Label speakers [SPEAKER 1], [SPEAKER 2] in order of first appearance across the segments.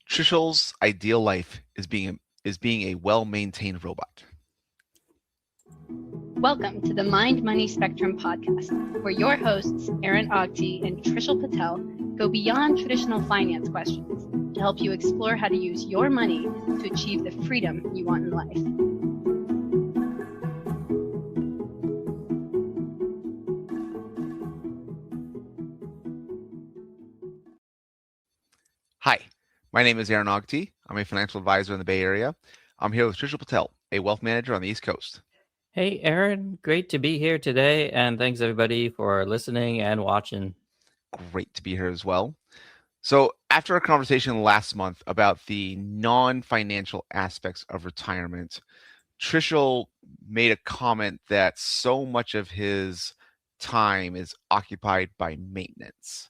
[SPEAKER 1] Trishul's ideal life is being a well-maintained robot.
[SPEAKER 2] Welcome to the Mind Money Spectrum podcast, where your hosts, Aaron Agti and Trishul Patel, go beyond traditional finance questions to help you explore how to use your money to achieve the freedom you want in life.
[SPEAKER 1] Hi, my name is Aaron Agti. I'm a financial advisor in the Bay Area. I'm here with Trishul Patel, a wealth manager on the East Coast.
[SPEAKER 3] Hey, Aaron, great to be here today, and thanks everybody for listening and watching.
[SPEAKER 1] Great to be here as well. So after our conversation last month about the non-financial aspects of retirement, Trishul made a comment that so much of his time is occupied by maintenance.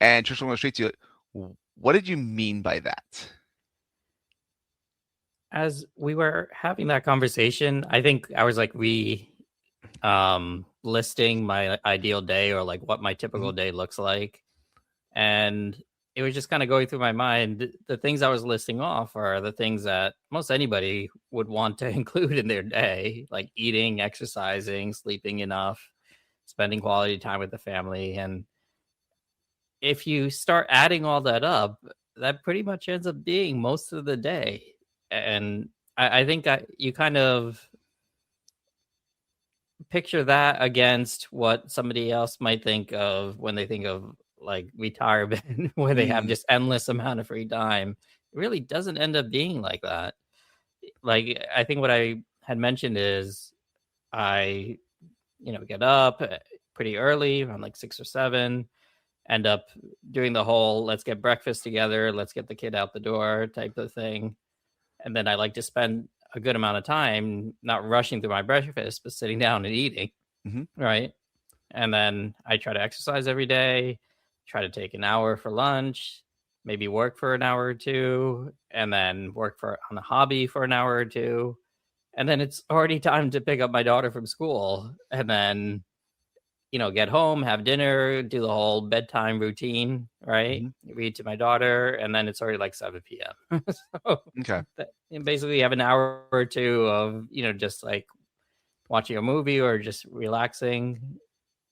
[SPEAKER 1] And Trishul, I'm going straight to you. What did you mean by that?
[SPEAKER 3] As we were having that conversation, I think I was like listing my ideal day or like what my typical day looks like. And it was just kind of going through my mind. The things I was listing off are the things that most anybody would want to include in their day, like eating, exercising, sleeping enough, spending quality time with the family. And if you start adding all that up, that pretty much ends up being most of the day. And I think you kind of picture that against what somebody else might think of when they think of like retirement, where they have just endless amount of free time. It really doesn't end up being like that. Like, I think what I had mentioned is I, get up pretty early, around like 6 or 7, end up doing the whole let's get breakfast together, let's get the kid out the door type of thing. And then I like to spend a good amount of time not rushing through my breakfast, but sitting down and eating. Right. And then I try to exercise every day, try to take an hour for lunch, maybe work for an hour or two, and then work on a hobby for an hour or two. And then it's already time to pick up my daughter from school. And then get home, have dinner, do the whole bedtime routine, right? Read to my daughter, and then it's already like 7 p.m. So
[SPEAKER 1] Okay.
[SPEAKER 3] Basically, you have an hour or two of, just like watching a movie or just relaxing,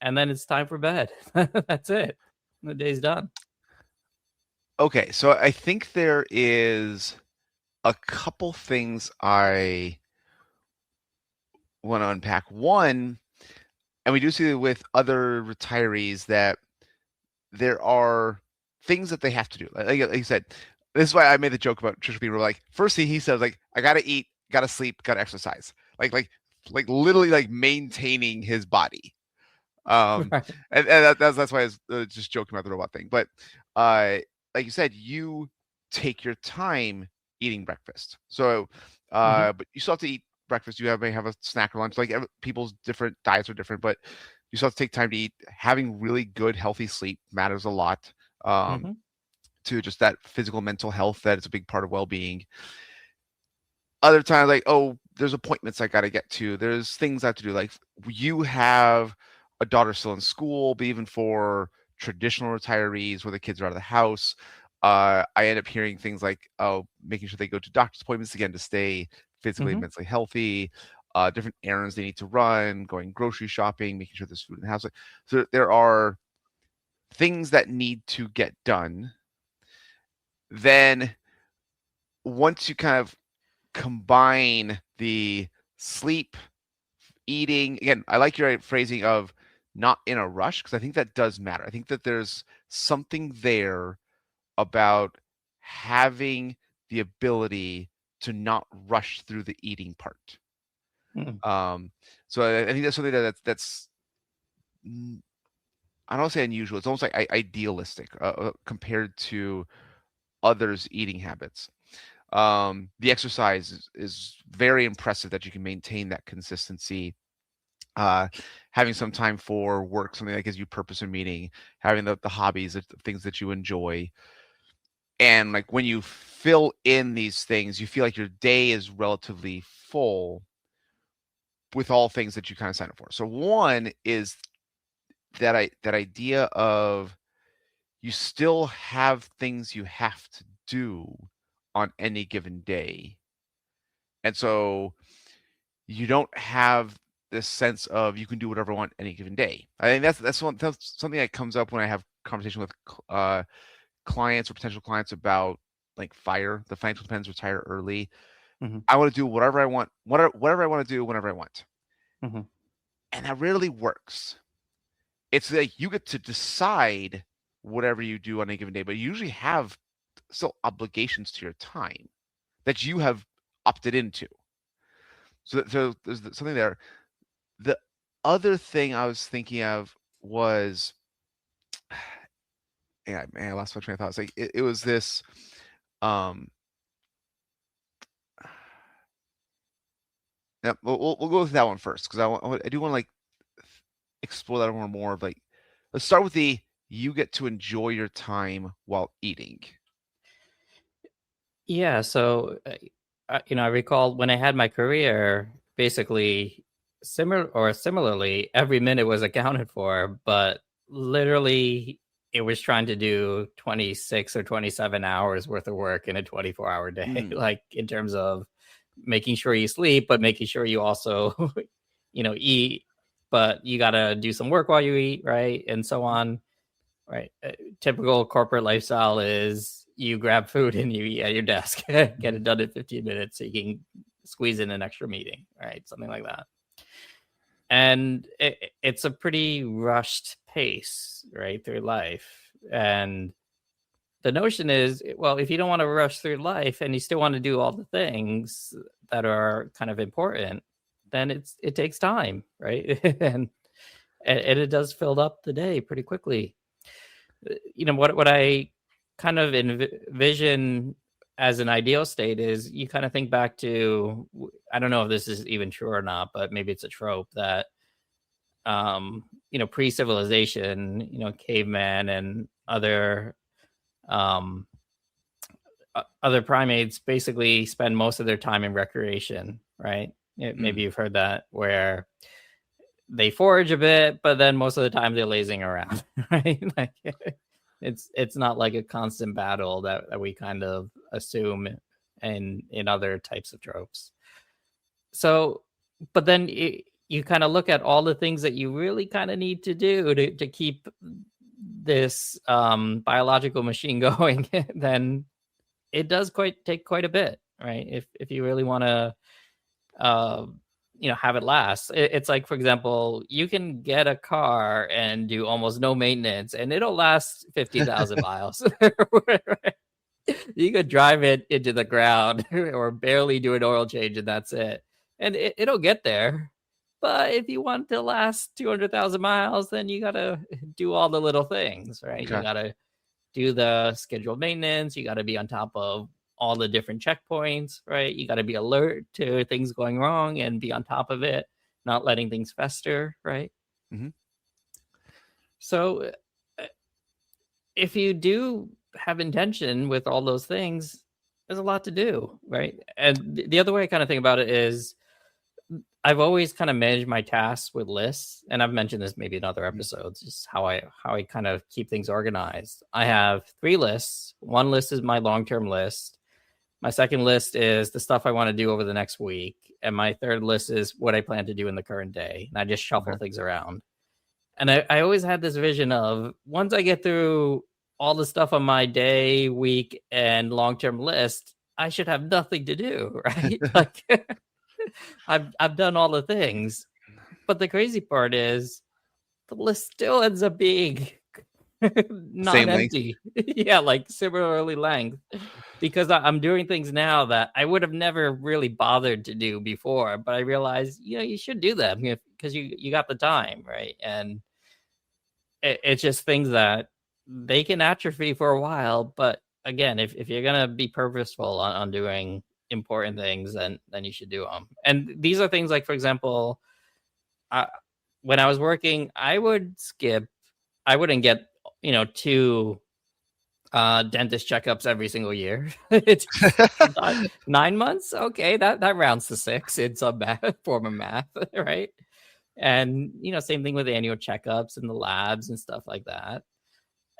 [SPEAKER 3] and then it's time for bed. That's it. The day's done.
[SPEAKER 1] Okay, so I think there is a couple things I want to unpack. One, and we do see with other retirees that there are things that they have to do. Like you said, this is why I made the joke about Trishul being like, first thing he says, like, I gotta eat, gotta sleep, gotta exercise. Like literally like maintaining his body.
[SPEAKER 3] Right.
[SPEAKER 1] And that's why I was just joking about the robot thing. But like you said, you take your time eating breakfast. So but you still have to eat breakfast. You may have a snack or lunch. Like people's different diets are different, but you still have to take time to eat. Having really good, healthy sleep matters a lot to just that physical, mental health. That is a big part of well-being. Other times, like, oh, there's appointments I got to get to. There's things I have to do. Like you have a daughter still in school, but even for traditional retirees where the kids are out of the house, I end up hearing things like, oh, making sure they go to doctor's appointments again to stay physically and mentally healthy, different errands they need to run, going grocery shopping, making sure there's food in the house. So there are things that need to get done. Then once you kind of combine the sleep, eating, again, I like your phrasing of not in a rush, because I think that does matter. I think that there's something there about having the ability to not rush through the eating part. So I think that's something that's I don't want to say unusual. It's almost like idealistic compared to others' eating habits. The exercise is very impressive that you can maintain that consistency. Having some time for work, something that gives you purpose in meaning, having the hobbies, the things that you enjoy. And like when you fill in these things, you feel like your day is relatively full with all things that you kind of sign up for. So one is that idea of you still have things you have to do on any given day. And so you don't have this sense of you can do whatever I want any given day. I think that's something that comes up when I have conversation with clients or potential clients about like FIRE, the financial independence, retire early.
[SPEAKER 3] Mm-hmm.
[SPEAKER 1] I want to do whatever I want, whatever I want to do whenever I want.
[SPEAKER 3] Mm-hmm.
[SPEAKER 1] And that rarely works. It's like you get to decide whatever you do on any given day, but you usually have still obligations to your time that you have opted into. So there's something there. The other thing I was thinking of was, yeah, man, I lost my train of thought. It's like it was this, um, yeah, we'll go with that one first because I do want to like explore that one more. Of like, let's start with you get to enjoy your time while eating.
[SPEAKER 3] Yeah. So, I recall when I had my career, basically similarly, every minute was accounted for, but literally it was trying to do 26 or 27 hours worth of work in a 24-hour day, like in terms of making sure you sleep, but making sure you also, eat, but you got to do some work while you eat, right? And so on, right? Typical corporate lifestyle is you grab food and you eat at your desk, get it done in 15 minutes so you can squeeze in an extra meeting, right? Something like that. And it's a pretty rushed pace, right, through life. And the notion is, well, if you don't want to rush through life and you still want to do all the things that are kind of important, then it takes time, right? and it does fill up the day pretty quickly. What I kind of envision as an ideal state is you kind of think back to, I don't know if this is even true or not, but maybe it's a trope that pre-civilization, caveman and other primates basically spend most of their time in recreation, right? Maybe you've heard that, where they forage a bit, but then most of the time they're lazing around, right? Like it's not like a constant battle that we kind of assume in other types of tropes. So, but then you kind of look at all the things that you really kind of need to do to keep this biological machine going, then it does take quite a bit, right? If you really want to have it last. It's like, for example, you can get a car and do almost no maintenance and it'll last 50,000 miles. You could drive it into the ground or barely do an oil change and that's it. And it'll get there. But if you want to last 200,000 miles, then you got to do all the little things, right?
[SPEAKER 1] Okay.
[SPEAKER 3] You got to do the scheduled maintenance. You got to be on top of all the different checkpoints, right? You got to be alert to things going wrong and be on top of it, not letting things fester, right?
[SPEAKER 1] Mm-hmm.
[SPEAKER 3] So if you do have intention with all those things, there's a lot to do, right? And the other way I kind of think about it is I've always kind of managed my tasks with lists, and I've mentioned this maybe in other episodes, just how I kind of keep things organized. I have 3 lists. One list is my long-term list. My second list is the stuff I want to do over the next week. And my third list is what I plan to do in the current day. And I just shuffle things around. And I always had this vision of, once I get through all the stuff on my day, week, and long-term list, I should have nothing to do, right? Like I've done all the things. But the crazy part is the list still ends up being not empty. Yeah, like similarly length, because I'm doing things now that I would have never really bothered to do before, but I realized, you should do them because you got the time, right? And it's just things that they can atrophy for a while, but again, if you're gonna be purposeful on doing important things, then you should do them. And these are things like, for example, when I was working, I wouldn't get 2 dentist checkups every single year. It's 9 months. Okay, that rounds to 6 in some form of math, right? And same thing with annual checkups and the labs and stuff like that.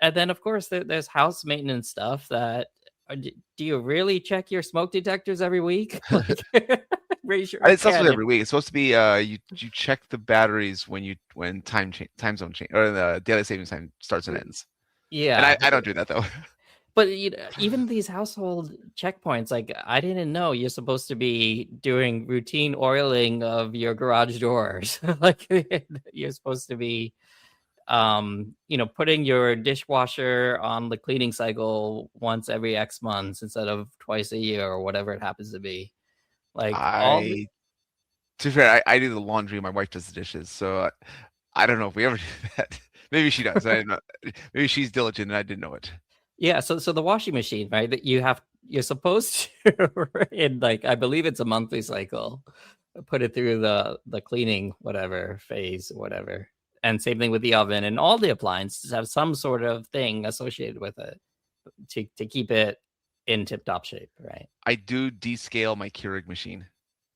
[SPEAKER 3] And then of course there's house maintenance stuff that do you really check your smoke detectors every week? Like, raise your
[SPEAKER 1] It's not supposed to be
[SPEAKER 3] hand.
[SPEAKER 1] every week. It's supposed to be you check the batteries when time zone change or the daylight savings time starts and ends. And
[SPEAKER 3] Yeah,
[SPEAKER 1] I don't do that though.
[SPEAKER 3] but even these household checkpoints, like I didn't know you're supposed to be doing routine oiling of your garage doors. Like you're supposed to be putting your dishwasher on the cleaning cycle once every X months instead of twice a year or whatever it happens to be. Like all
[SPEAKER 1] I To be fair, I do the laundry. My wife does the dishes, so I don't know if we ever do that. Maybe she does. I don't know. Maybe she's diligent and I didn't know it.
[SPEAKER 3] Yeah, so the washing machine, right? That you're supposed to in like I believe it's a monthly cycle, put it through the cleaning whatever phase, whatever. And same thing with the oven and all the appliances have some sort of thing associated with it to keep it in tip top shape, right?
[SPEAKER 1] I do descale my Keurig machine.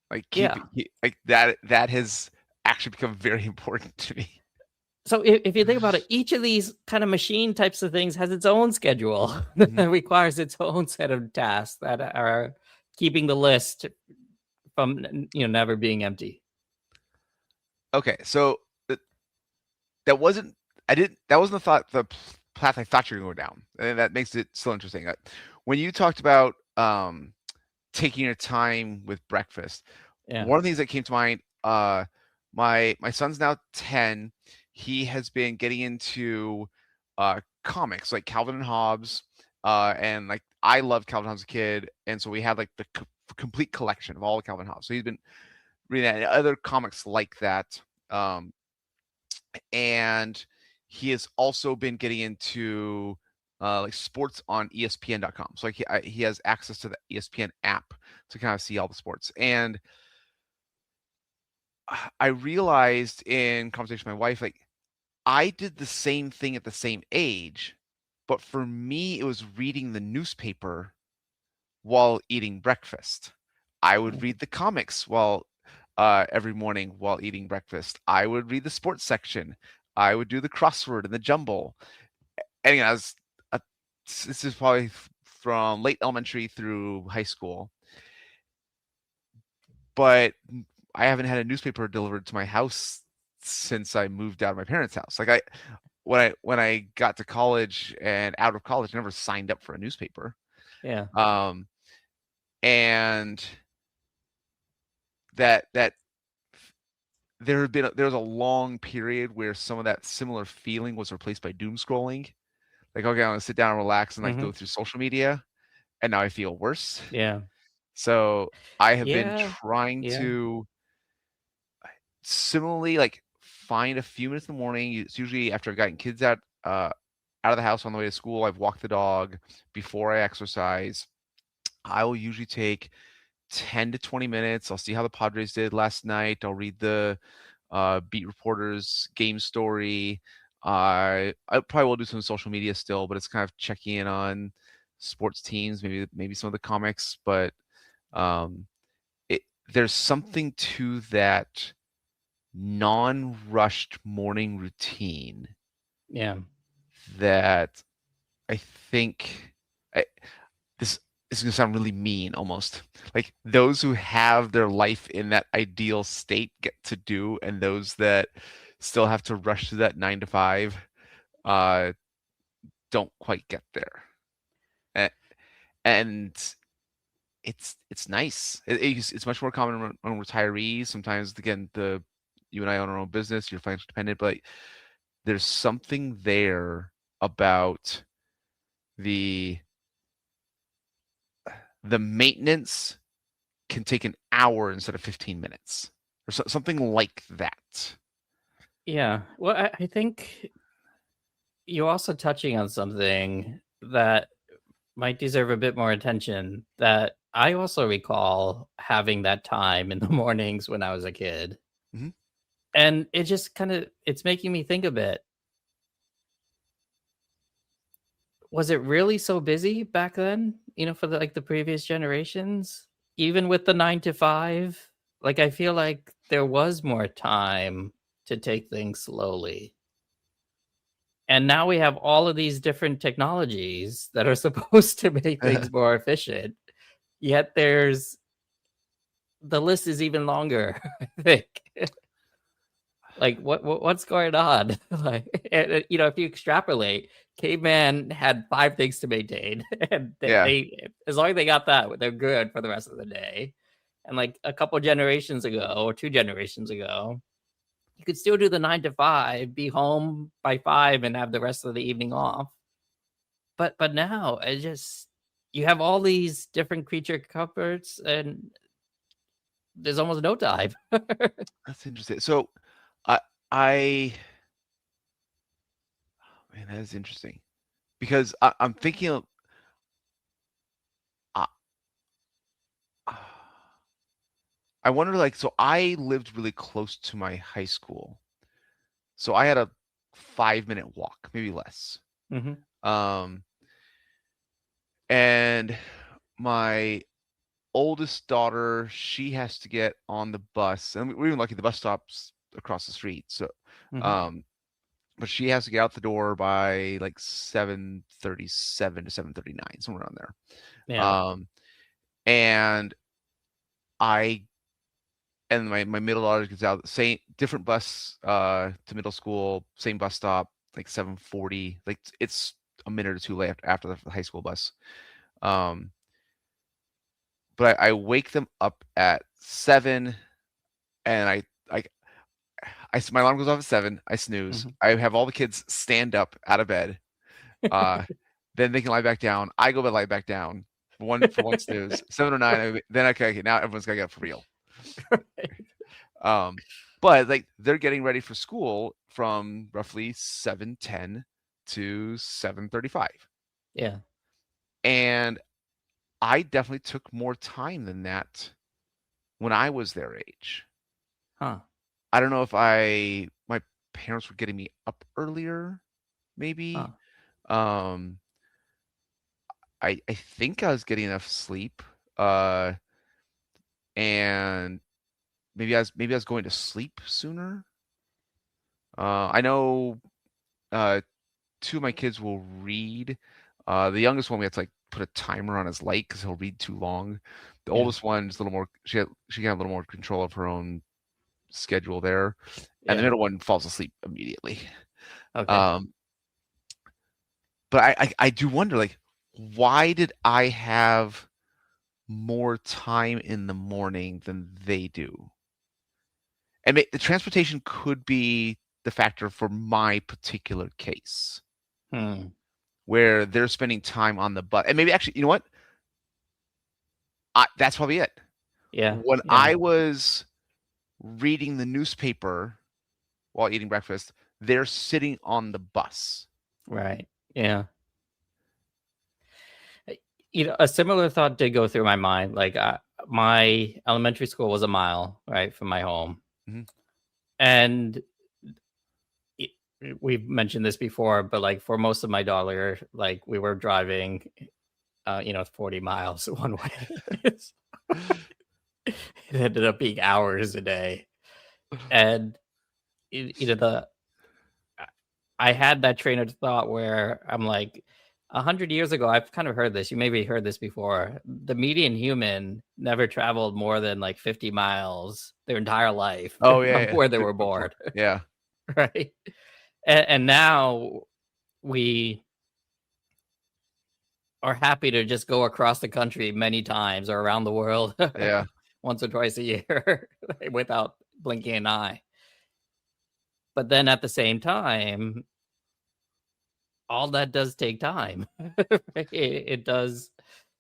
[SPEAKER 1] Like
[SPEAKER 3] Yeah.
[SPEAKER 1] like that has actually become very important to me.
[SPEAKER 3] So if you think about it, each of these kind of machine types of things has its own schedule
[SPEAKER 1] Mhm.
[SPEAKER 3] that requires its own set of tasks that are keeping the list from never being empty.
[SPEAKER 1] Okay, so that wasn't that wasn't the path I thought you were going to go down, and that makes it still interesting. When you talked about taking your time with breakfast,
[SPEAKER 3] Yeah.
[SPEAKER 1] one of the things that came to mind, my son's now 10. He has been getting into comics like Calvin and Hobbes, and like I loved Calvin Hobbes as a kid, and so we had like the complete collection of all of Calvin Hobbes. So he's been reading that and other comics like that. And he has also been getting into like sports on ESPN.com. So like he has access to the ESPN app to kind of see all the sports. And I realized in conversation with my wife, like I did the same thing at the same age, but for me, it was reading the newspaper while eating breakfast. I would read the comics while every morning while eating breakfast. I would read the sports section. I would do the crossword and the jumble. And again, this is probably from late elementary through high school, but I haven't had a newspaper delivered to my house since I moved out of my parents' house. Like when I got to college and out of college, I never signed up for a newspaper.
[SPEAKER 3] Yeah.
[SPEAKER 1] And that there was a long period where some of that similar feeling was replaced by doom scrolling. Like, okay, I'm gonna sit down and relax and like go through social media, and now I feel worse.
[SPEAKER 3] Yeah.
[SPEAKER 1] So I have been
[SPEAKER 3] Yeah.
[SPEAKER 1] trying to similarly like find a few minutes in the morning. It's usually after I've gotten kids out of the house on the way to school. I've walked the dog before I exercise. I will usually take 10 to 20 minutes. I'll see how the Padres did last night. I'll read the beat reporters game story. I probably will do some social media still, but it's kind of checking in on sports teams, maybe some of the comics, but there's something to that non-rushed morning routine
[SPEAKER 3] Yeah.
[SPEAKER 1] that I think this is going to sound really mean almost. Like those who have their life in that ideal state get to do, and those that still have to rush through that 9 to 5 don't quite get there. And it's nice. It's much more common on retirees. Sometimes again, you and I own our own business, you're financially dependent, but there's something there about the maintenance can take an hour instead of 15 minutes or something like that.
[SPEAKER 3] Yeah. Well, I think you're also touching on something that might deserve a bit more attention that I also recall having that time in the mornings when I was a kid.
[SPEAKER 1] Mm-hmm.
[SPEAKER 3] And it just it's making me think a bit. Was it really so busy back then, for the previous generations? Even with the 9 to 5? Like, I feel like there was more time to take things slowly. And now we have all of these different technologies that are supposed to make things more efficient. Yet there's the list is even longer, I think. Like what's going on? Like if you extrapolate, caveman had 5 things to maintain, and
[SPEAKER 1] Yeah.
[SPEAKER 3] they as long as they got that, they're good for the rest of the day. And like a couple generations ago, or 2 generations ago, you could still do the 9 to 5, be home by 5, and have the rest of the evening off. But now it just you have all these different creature comforts, and there's almost no time.
[SPEAKER 1] That's interesting. So, I man, that is interesting because I'm thinking of, uh, I wonder, like, so I lived really close to my high school, so I had a 5-minute walk, maybe less.
[SPEAKER 3] Mm-hmm.
[SPEAKER 1] Um, and my oldest daughter, she has to get on the bus, and we're even lucky the bus stops across the street. So,
[SPEAKER 3] Mm-hmm.
[SPEAKER 1] um, but she has to get out the door by like 7:37 to 7:39, somewhere around there.
[SPEAKER 3] Yeah.
[SPEAKER 1] And I and my middle daughter gets out same different bus to middle school, same bus stop, like 7:40. Like it's a minute or two late after the high school bus. Um, but I wake them up at 7, and my alarm goes off at 7. I snooze.
[SPEAKER 3] Mm-hmm.
[SPEAKER 1] I have all the kids stand up out of bed. Uh, then they can lie back down. I go to lie back down for one snooze. 7 or 9. Then okay, now everyone's gotta get up for real. Um, but like they're getting ready for school from roughly 7:10 to 7:35,
[SPEAKER 3] Yeah.
[SPEAKER 1] and I definitely took more time than that when I was their age.
[SPEAKER 3] Huh.
[SPEAKER 1] I don't know if my parents were getting me up earlier, maybe.
[SPEAKER 3] Huh.
[SPEAKER 1] Um, I think I was getting enough sleep, uh, and maybe I was going to sleep sooner. I know, 2 of my kids will read. The youngest one, we have to, like, put a timer on his light because 'cause he'll read too long. The
[SPEAKER 3] Yeah.
[SPEAKER 1] oldest one's a little more she can have a little more control of her own schedule there, and the
[SPEAKER 3] Yeah.
[SPEAKER 1] middle one falls asleep immediately.
[SPEAKER 3] Okay.
[SPEAKER 1] Um, but I do wonder, like, why did I have more time in the morning than they do? And the transportation could be the factor for my particular case,
[SPEAKER 3] Hmm.
[SPEAKER 1] where they're spending time on the bus. And maybe actually, you know what? That's probably it.
[SPEAKER 3] Yeah.
[SPEAKER 1] When
[SPEAKER 3] Yeah.
[SPEAKER 1] I was reading the newspaper while eating breakfast, they're sitting on the bus.
[SPEAKER 3] Right. Yeah. A similar thought did go through my mind. Like, my elementary school was a mile, right, from my home.
[SPEAKER 1] Mhm.
[SPEAKER 3] And it, we've mentioned this before, but like for most of my daughter, like we were driving, 40 miles one way. It ended up being hours a day. And, I had that train of thought where I'm like, 100 years ago, I've kind of heard this. You maybe heard this before. The median human never traveled more than like 50 miles their entire life
[SPEAKER 1] Oh, yeah,
[SPEAKER 3] from
[SPEAKER 1] yeah.
[SPEAKER 3] where they were
[SPEAKER 1] Before
[SPEAKER 3] born,
[SPEAKER 1] yeah.
[SPEAKER 3] right? And now we are happy to just go across the country many times or around the world
[SPEAKER 1] Yeah.
[SPEAKER 3] once or twice a year without blinking an eye. But then at the same time, all that does take time. It does.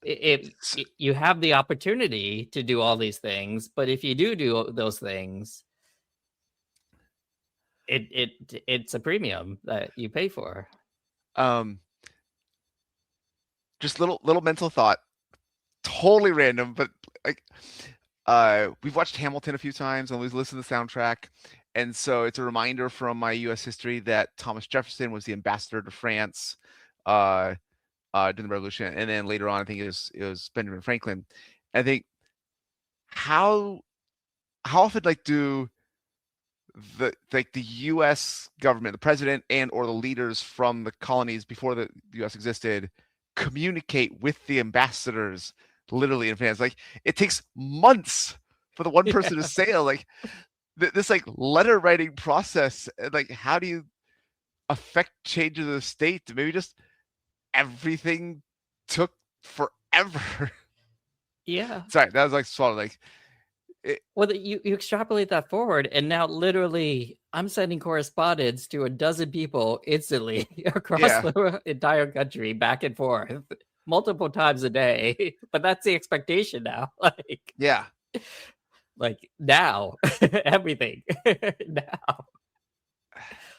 [SPEAKER 3] You have the opportunity to do all these things, but if you do those things, it's a premium that you pay for.
[SPEAKER 1] Um, just little mental thought, totally random, but like, we've watched Hamilton a few times and we've listened to the soundtrack, and so it's a reminder from my U.S. history that Thomas Jefferson was the ambassador to France, uh, during the Revolution, and then later on, I think it was Benjamin Franklin. I think how how often like do the U.S. government, the president and or the leaders from the colonies before the U.S. existed, communicate with the ambassadors literally in advance. Like it takes months for the one person to sail. Like this like letter writing process. Like how do you affect changes of the state? Maybe just everything took forever.
[SPEAKER 3] Yeah.
[SPEAKER 1] Sorry, that was like swallowed. Like
[SPEAKER 3] Well, you extrapolate that forward, and now literally, I'm sending correspondence to a dozen people instantly across the entire country, back and forth, multiple times a day. But that's the expectation now.
[SPEAKER 1] yeah.
[SPEAKER 3] Like now, everything now.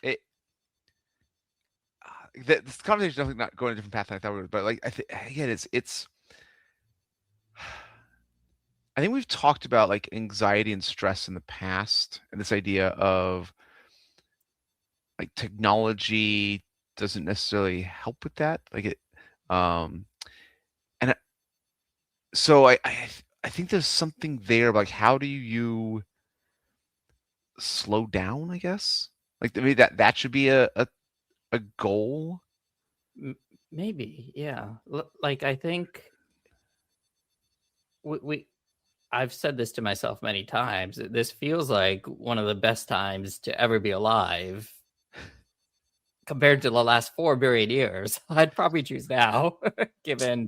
[SPEAKER 1] It this conversation is definitely not going a different path than I thought we would, but like again, it's. I think we've talked about like anxiety and stress in the past, and this idea of like technology doesn't necessarily help with that. Like it, and so I think there's something there. Like, how do you slow down? I guess like maybe that should be a goal.
[SPEAKER 3] Maybe, yeah. Like I think we I've said this to myself many times. This feels like one of the best times to ever be alive compared to the last 4 billion years. I'd probably choose now, given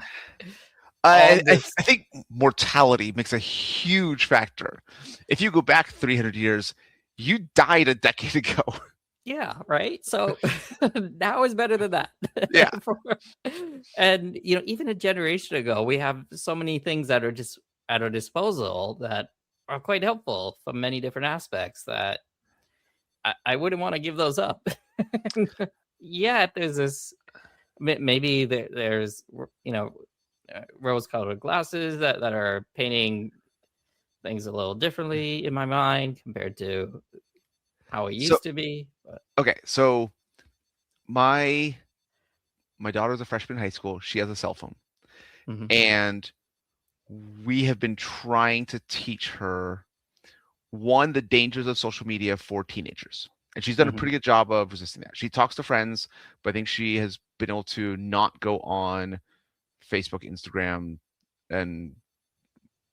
[SPEAKER 3] all this.
[SPEAKER 1] I think mortality makes a huge factor. If you go back 300 years, you died a decade ago.
[SPEAKER 3] Yeah, right. So now is better than that.
[SPEAKER 1] Yeah.
[SPEAKER 3] And even a generation ago, we have so many things that are just at our disposal that are quite helpful from many different aspects that I wouldn't want to give those up. Yeah, there's this, maybe there's rose-colored glasses that are painting things a little differently in my mind compared to how it used to be. But.
[SPEAKER 1] Okay, so my daughter's a freshman in high school. She has a cell phone.
[SPEAKER 3] Mm-hmm.
[SPEAKER 1] And we have been trying to teach her, one, the dangers of social media for teenagers. And she's done a pretty good job of resisting that. She talks to friends, but I think she has been able to not go on Facebook, Instagram, and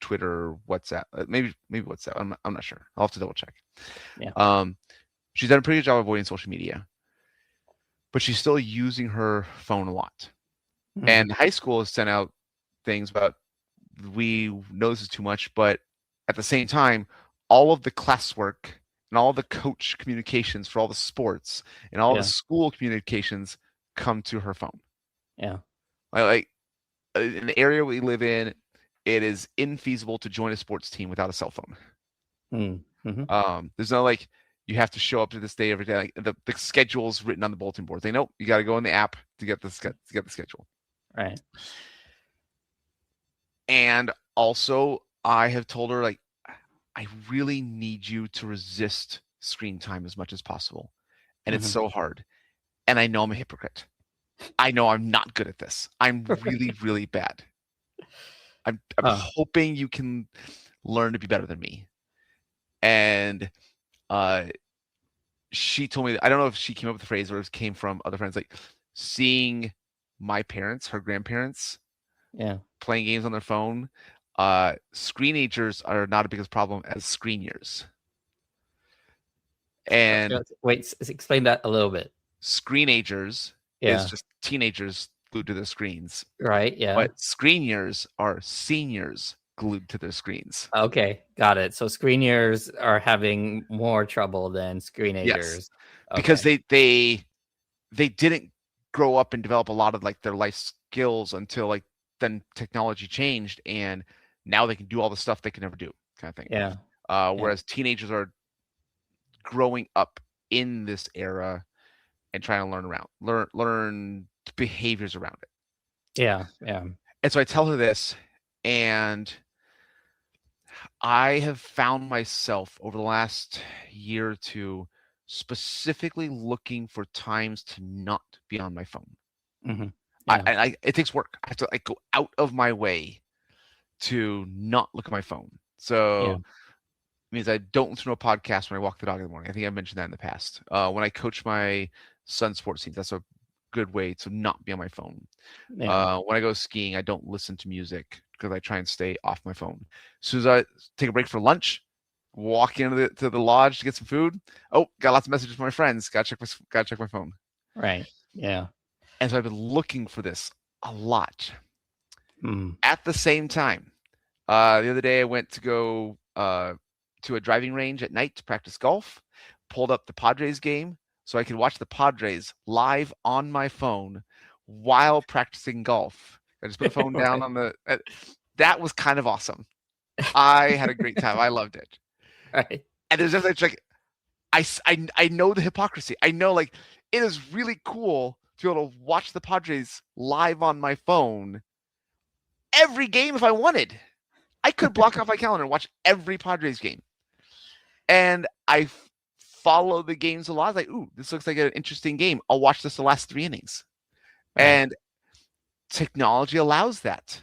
[SPEAKER 1] Twitter, WhatsApp. Maybe WhatsApp. I'm not sure. I'll have to double check.
[SPEAKER 3] Yeah.
[SPEAKER 1] She's done a pretty good job avoiding social media, but she's still using her phone a lot. Mm-hmm. And high school has sent out things about, we know this is too much, but at the same time, all of the classwork and all the coach communications for all the sports and all the school communications come to her phone.
[SPEAKER 3] Yeah.
[SPEAKER 1] Like in the area we live in, it is infeasible to join a sports team without a cell phone.
[SPEAKER 3] Mm-hmm.
[SPEAKER 1] There's no like, you have to show up to this day every day. Like the schedule's written on the bulletin board. They know you got to go in the app to get the schedule.
[SPEAKER 3] Right.
[SPEAKER 1] And also, I have told her, like, I really need you to resist screen time as much as possible. And it's so hard. And I know I'm a hypocrite. I know I'm not good at this. I'm really, really bad. I'm hoping you can learn to be better than me. And she told me, I don't know if she came up with the phrase or it came from other friends, like seeing my parents, her grandparents, playing games on their phone. Screenagers are not as big a problem as screeners. And
[SPEAKER 3] wait, explain that a little bit.
[SPEAKER 1] Screenagers is just teenagers glued to their screens.
[SPEAKER 3] Right, yeah.
[SPEAKER 1] But screeners are seniors glued to their screens.
[SPEAKER 3] Okay, got it. So screeners are having more trouble than screenagers.
[SPEAKER 1] Yes, because they didn't grow up and develop a lot of like their life skills until like then technology changed and now they can do all the stuff they can never do, kind of thing.
[SPEAKER 3] Yeah.
[SPEAKER 1] Whereas teenagers are growing up in this era and trying to learn behaviors around it.
[SPEAKER 3] Yeah.
[SPEAKER 1] And so I tell her this, and I have found myself over the last year or two specifically looking for times to not be on my phone.
[SPEAKER 3] Mm-hmm. Yeah.
[SPEAKER 1] It takes work. I have to go out of my way to not look at my phone. So means I don't listen to a podcast when I walk the dog in the morning. I think I mentioned that in the past. When I coach my son's sports teams, that's a good way to not be on my phone.
[SPEAKER 3] Yeah.
[SPEAKER 1] When I go skiing, I don't listen to music because I try and stay off my phone. As soon as I take a break for lunch, walk into the lodge to get some food. Oh, got lots of messages from my friends. Gotta check my phone.
[SPEAKER 3] Right. Yeah.
[SPEAKER 1] And so I've been looking for this a lot.
[SPEAKER 3] Mm.
[SPEAKER 1] At the same time, the other day I went to go to a driving range at night to practice golf. Pulled up the Padres game so I could watch the Padres live on my phone while practicing golf. I just put the phone down
[SPEAKER 3] Right.
[SPEAKER 1] on the. That was kind of awesome. I had a great time. I loved it.
[SPEAKER 3] Right.
[SPEAKER 1] And there's just like I know the hypocrisy. I know like it is really cool to be able to watch the Padres live on my phone every game if I wanted. I could block off my calendar and watch every Padres game. And I follow the games a lot. I was like, ooh, this looks like an interesting game. I'll watch this the last 3 innings.
[SPEAKER 3] Right.
[SPEAKER 1] And technology allows that.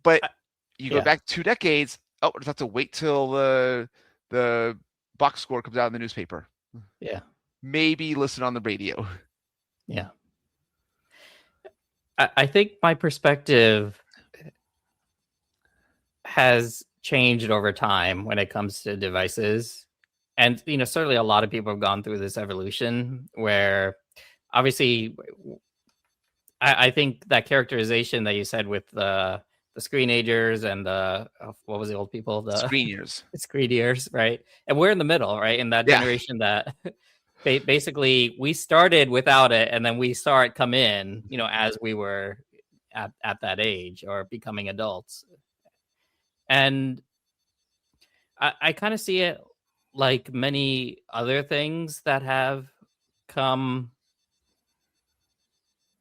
[SPEAKER 1] But you go back 2 decades, oh, I have to wait till the box score comes out in the newspaper.
[SPEAKER 3] Yeah.
[SPEAKER 1] Maybe listen on the radio.
[SPEAKER 3] Yeah. I think my perspective has changed over time when it comes to devices. And, certainly a lot of people have gone through this evolution where obviously I think that characterization that you said with the screenagers and what was the old people? The
[SPEAKER 1] Screeners.
[SPEAKER 3] screeners, right? And we're in the middle, right? In that
[SPEAKER 1] Yeah.
[SPEAKER 3] generation that basically we started without it and then we saw it come in, as we were at that age or becoming adults. And I kind of see it like many other things that have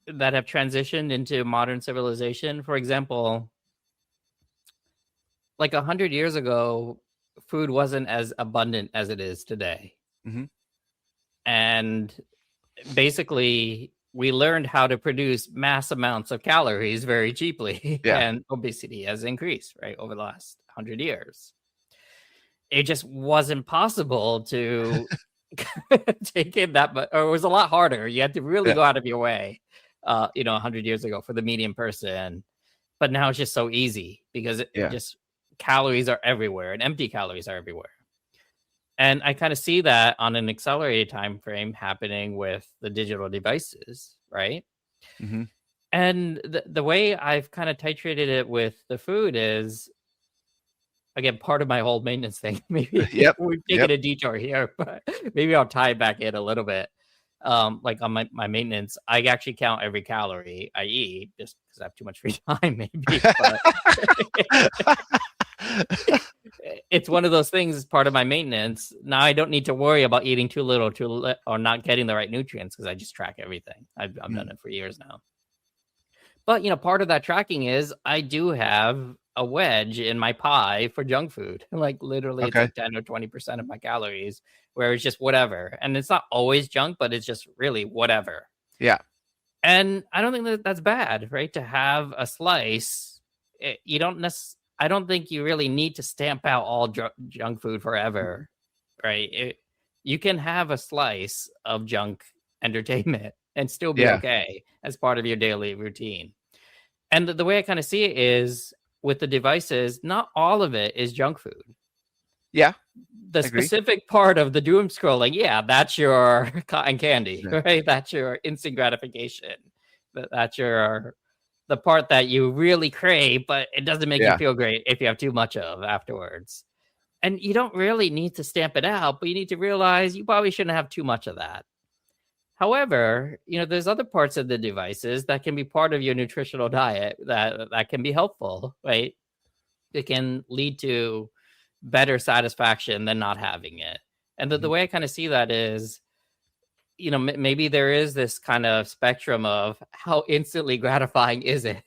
[SPEAKER 3] transitioned into modern civilization. For example, like 100 years ago, food wasn't as abundant as it is today.
[SPEAKER 1] Mm-hmm.
[SPEAKER 3] And basically, we learned how to produce mass amounts of calories very cheaply.
[SPEAKER 1] Yeah.
[SPEAKER 3] And obesity has increased, right, over the last 100 years. It just wasn't possible to take in that much, or it was a lot harder. You had to really go out of your way, 100 years ago for the median person. But now it's just so easy because just calories are everywhere and empty calories are everywhere. And I kind of see that on an accelerated time frame happening with the digital devices, right?
[SPEAKER 1] Mm-hmm.
[SPEAKER 3] And the way I've kind of titrated it with the food is, again, part of my whole maintenance thing. Maybe we've taken a detour here, but maybe I'll tie it back in a little bit. Like on my maintenance, I actually count every calorie I eat just because I have too much free time, maybe. But it's one of those things as part of my maintenance. Now I don't need to worry about eating too little, or not getting the right nutrients because I just track everything. I've done it for years now. But, part of that tracking is I do have a wedge in my pie for junk food. Like literally it's like 10 or 20% of my calories where it's just whatever. And it's not always junk, but it's just really whatever.
[SPEAKER 1] Yeah.
[SPEAKER 3] And I don't think that's bad, right? To have a slice. I don't think you really need to stamp out all junk food forever, right? You can have a slice of junk entertainment and still be okay as part of your daily routine. And the way I kind of see it is with the devices, not all of it is junk food.
[SPEAKER 1] Yeah.
[SPEAKER 3] The specific part of the doom scrolling, that's your cotton candy, right? That's your instant gratification. That's the part that you really crave, but it doesn't make you feel great if you have too much of afterwards. And you don't really need to stamp it out, but you need to realize you probably shouldn't have too much of that. However, there's other parts of the devices that can be part of your nutritional diet that can be helpful, right? It can lead to better satisfaction than not having it. And the way I kind of see that is, maybe there is this kind of spectrum of how instantly gratifying is it?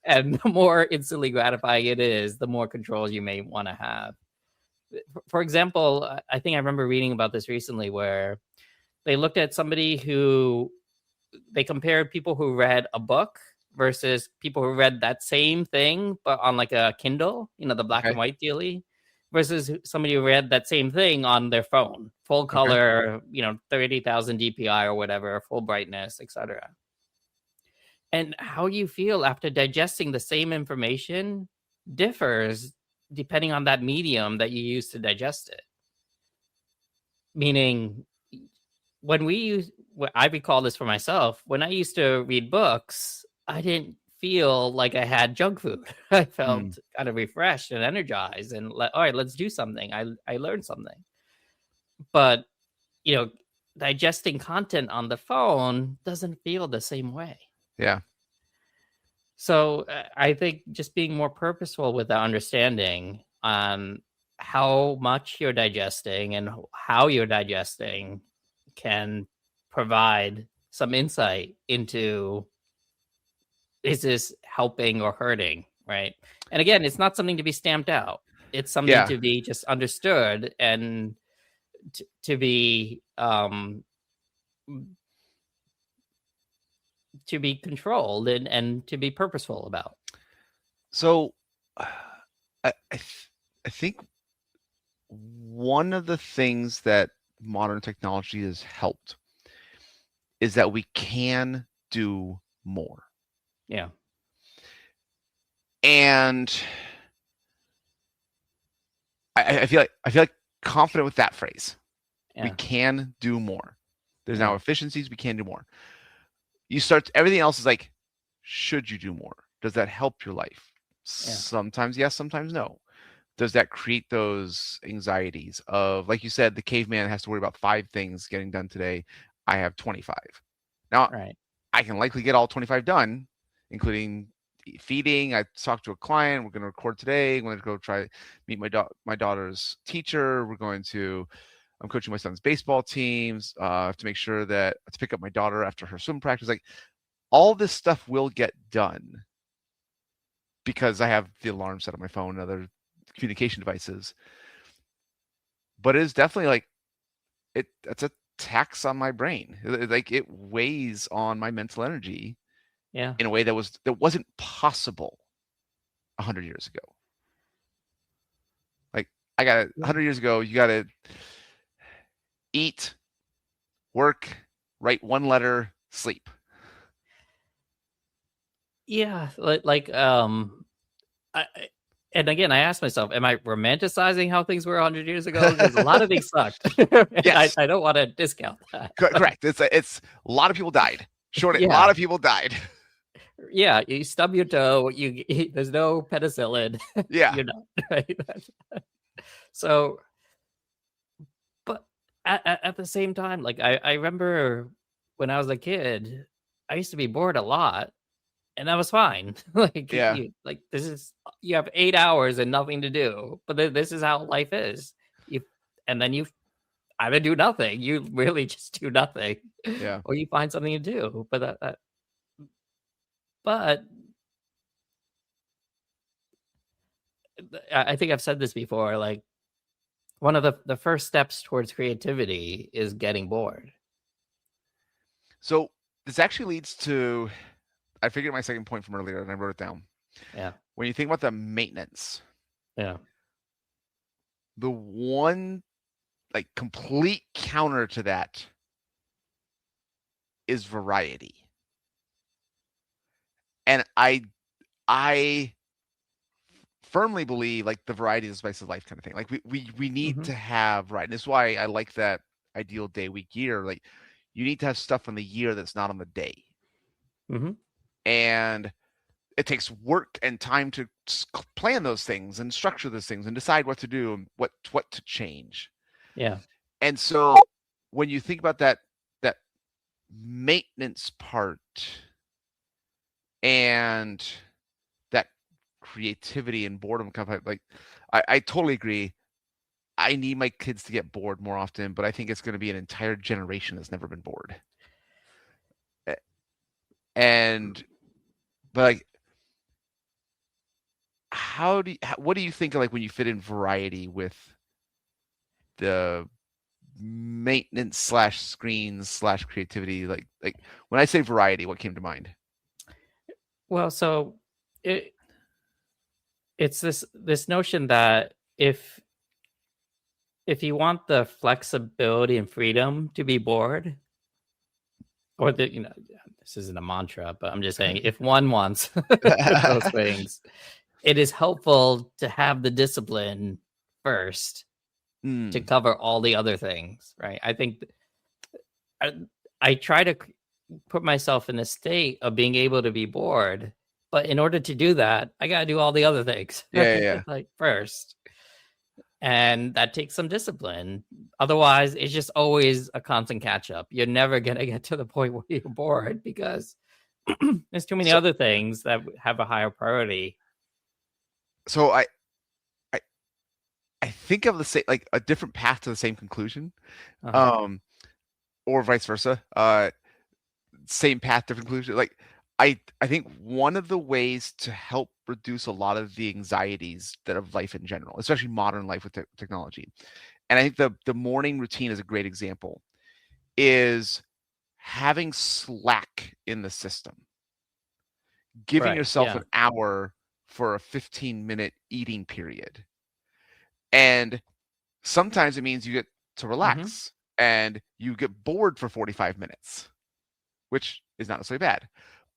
[SPEAKER 3] And the more instantly gratifying it is, the more control you may want to have. For example, I think I remember reading about this recently where they looked at somebody who they compared people who read a book versus people who read that same thing but on like a Kindle, the black and white dealy, versus somebody who read that same thing on their phone, full color, 30,000 DPI or whatever, full brightness, etc. And how you feel after digesting the same information differs depending on that medium that you use to digest it. Meaning, I recall this for myself, when I used to read books, I didn't feel like I had junk food. I felt kind of refreshed and energized and all right, let's do something. I learned something. But, digesting content on the phone doesn't feel the same way.
[SPEAKER 1] Yeah.
[SPEAKER 3] So I think just being more purposeful with the understanding on how much you're digesting and how you're digesting can provide some insight into, is this helping or hurting, right? And again, it's not something to be stamped out. It's something to be just understood and to be controlled and to be purposeful about.
[SPEAKER 1] So I think one of the things that modern technology has helped is that we can do more.
[SPEAKER 3] Yeah.
[SPEAKER 1] And I feel like confident with that phrase. Yeah. We can do more. There's now efficiencies. We can do more. You start, everything else is like, should you do more? Does that help your life? Yeah. Sometimes yes, sometimes no. Does that create those anxieties of, like you said, the caveman has to worry about 5 things getting done today. I have 25. Now, I can likely get all 25 done, including feeding. I talked to a client. We're going to record today. I'm going to go try meet my daughter's teacher. I'm coaching my son's baseball teams to make sure to pick up my daughter after her swim practice. Like, all this stuff will get done because I have the alarm set on my phone and other communication devices. But it is definitely like it's a tax on my brain. Like, it weighs on my mental energy in a way that wasn't possible 100 years ago. Like, 100 years ago, you got to eat, work, write 1 letter, sleep.
[SPEAKER 3] Yeah, and again, I asked myself, am I romanticizing how things were 100 years ago? Because a lot of things sucked. Yes. I don't want to discount that.
[SPEAKER 1] Correct. It's a lot of people died. A lot of people died.
[SPEAKER 3] Yeah, you stub your toe. There's no penicillin.
[SPEAKER 1] Yeah,
[SPEAKER 3] you're not right. So, but at the same time, like I remember when I was a kid, I used to be bored a lot. And that was fine. You have 8 hours and nothing to do, but this is how life is. And then you either do nothing. You really just do nothing, or you find something to do. But I think I've said this before. Like, one of the first steps towards creativity is getting bored.
[SPEAKER 1] So this actually leads to, I figured my second point from earlier and I wrote it down.
[SPEAKER 3] Yeah.
[SPEAKER 1] When you think about the maintenance.
[SPEAKER 3] Yeah.
[SPEAKER 1] The one like complete counter to that is variety. And I firmly believe like the variety is the spice of life kind of thing. Like we need to have variety. And that's why I like that ideal day, week, year. Like, you need to have stuff on the year that's not on the day. And it takes work and time to plan those things and structure those things and decide what to do and what to change.
[SPEAKER 3] Yeah.
[SPEAKER 1] And so when you think about that maintenance part and that creativity and boredom, like I totally agree. I need my kids to get bored more often, but I think it's going to be an entire generation that's never been bored. But like, what do you think of, like, when you fit in variety with the maintenance / screens / creativity? Like when I say variety, what came to mind?
[SPEAKER 3] Well, so it it's this notion that if you want the flexibility and freedom to be bored, or this isn't a mantra, but I'm just saying if one wants those things, it is helpful to have the discipline first to cover all the other things, right? I think I try to put myself in a state of being able to be bored, but in order to do that, I got to do all the other things
[SPEAKER 1] Yeah.
[SPEAKER 3] like first. And that takes some discipline. Otherwise, it's just always a constant catch up. You're never going to get to the point where you're bored because there's too many other things that have a higher priority.
[SPEAKER 1] So I think of the same, like a different path to the same conclusion, or vice versa. Same path, different conclusion. Like I think one of the ways to help reduce a lot of the anxieties that of life in general, especially modern life with technology, and I think the morning routine is a great example, is having slack in the system, giving yourself an hour for a 15-minute eating period. And sometimes it means you get to relax and you get bored for 45 minutes, which is not necessarily bad.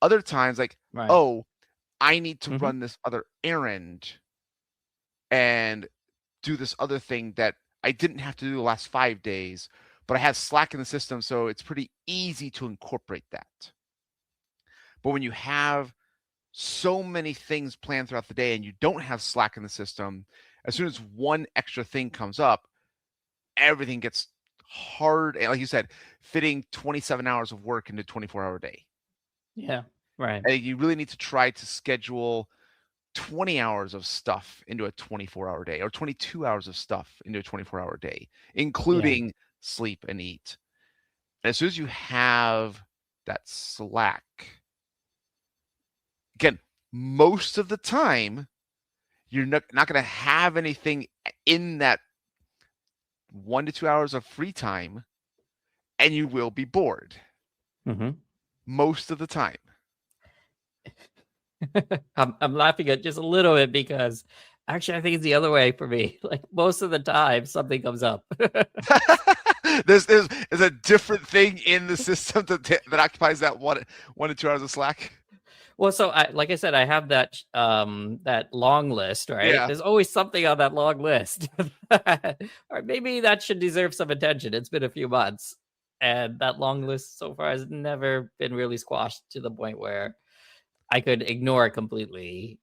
[SPEAKER 1] Other times, like, oh, I need to run this other errand and do this other thing that I didn't have to do the last 5 days, but I have slack in the system, so it's pretty easy to incorporate that. But when you have so many things planned throughout the day and you don't have slack in the system, as soon as one extra thing comes up, everything gets hard. And like you said, fitting 27 hours of work into a 24-hour day.
[SPEAKER 3] Yeah, right.
[SPEAKER 1] And you really need to try to schedule 20 hours of stuff into a 24-hour day, or 22 hours of stuff into a 24-hour day, including sleep and eat. And as soon as you have that slack, again, most of the time, you're not going to have anything in that 1 to 2 hours of free time, and you will be bored most of the time.
[SPEAKER 3] I'm laughing at just a little bit because actually I think it's the other way for me. Like most of the time, something comes up.
[SPEAKER 1] there's a different thing in the system that occupies that 1 to 2 hours of slack.
[SPEAKER 3] Well, so like I said, I have that that long list, right?
[SPEAKER 1] Yeah.
[SPEAKER 3] There's always something on that long list. Or maybe that should deserve some attention. It's been a few months, and that long list so far has never been really squashed to the point where I could ignore it completely.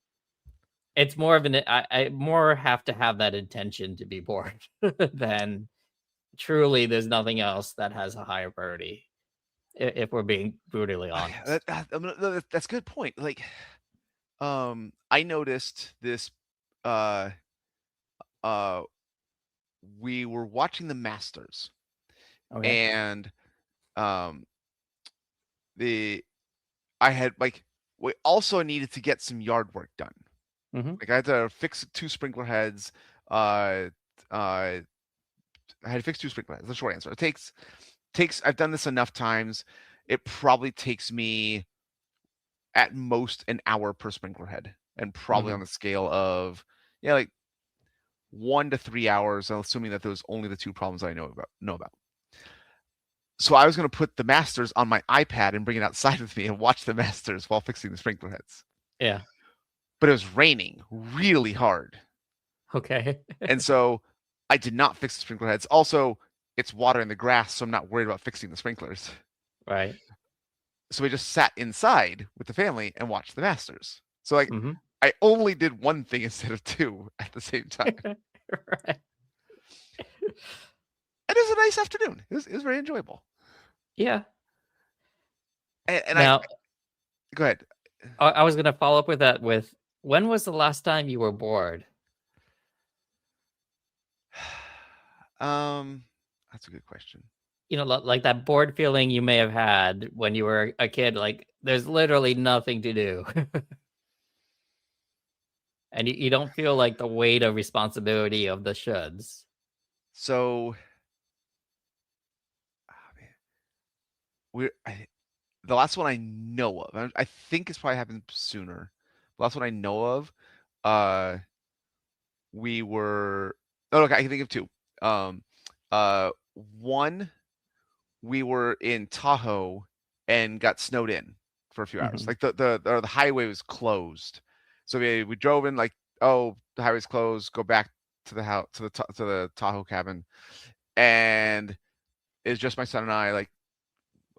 [SPEAKER 3] It's more of I more have to have that intention to be bored than truly there's nothing else that has a higher priority. If we're being brutally honest.
[SPEAKER 1] That's a good point. Like, I noticed this. We were watching the Masters, and we also needed to get some yard work done. Like I had to fix 2 sprinkler heads. I had to fix 2 sprinkler heads. The short answer. It takes. I've done this enough times. It probably takes me at most an hour per sprinkler head, and probably on the scale of like 1 to 3 hours, assuming that those only the 2 problems I know about. So I was going to put the Masters on my iPad and bring it outside with me and watch the Masters while fixing the sprinkler heads.
[SPEAKER 3] Yeah.
[SPEAKER 1] But it was raining really hard.
[SPEAKER 3] Okay.
[SPEAKER 1] And so I did not fix the sprinkler heads. Also, it's water in the grass, so I'm not worried about fixing the sprinklers.
[SPEAKER 3] Right.
[SPEAKER 1] So we just sat inside with the family and watched the Masters. So like I only did one thing instead of 2 at the same time.
[SPEAKER 3] Right.
[SPEAKER 1] And it was a nice afternoon. It was very enjoyable.
[SPEAKER 3] Yeah.
[SPEAKER 1] And
[SPEAKER 3] now,
[SPEAKER 1] go ahead.
[SPEAKER 3] I was going to follow up with that with, when was the last time you were bored?
[SPEAKER 1] That's a good question.
[SPEAKER 3] Like that bored feeling you may have had when you were a kid, like there's literally nothing to do. And you don't feel like the weight of responsibility of the shoulds.
[SPEAKER 1] So the last one I know of, I think it's probably happened sooner. The last one I know of, we were. Oh, look, I can think of two. Um, one, we were in Tahoe and got snowed in for a few hours. Like the highway was closed, so we drove in like, oh, the highway's closed. Go back to the house to the Tahoe cabin, and it's just my son and I. Like,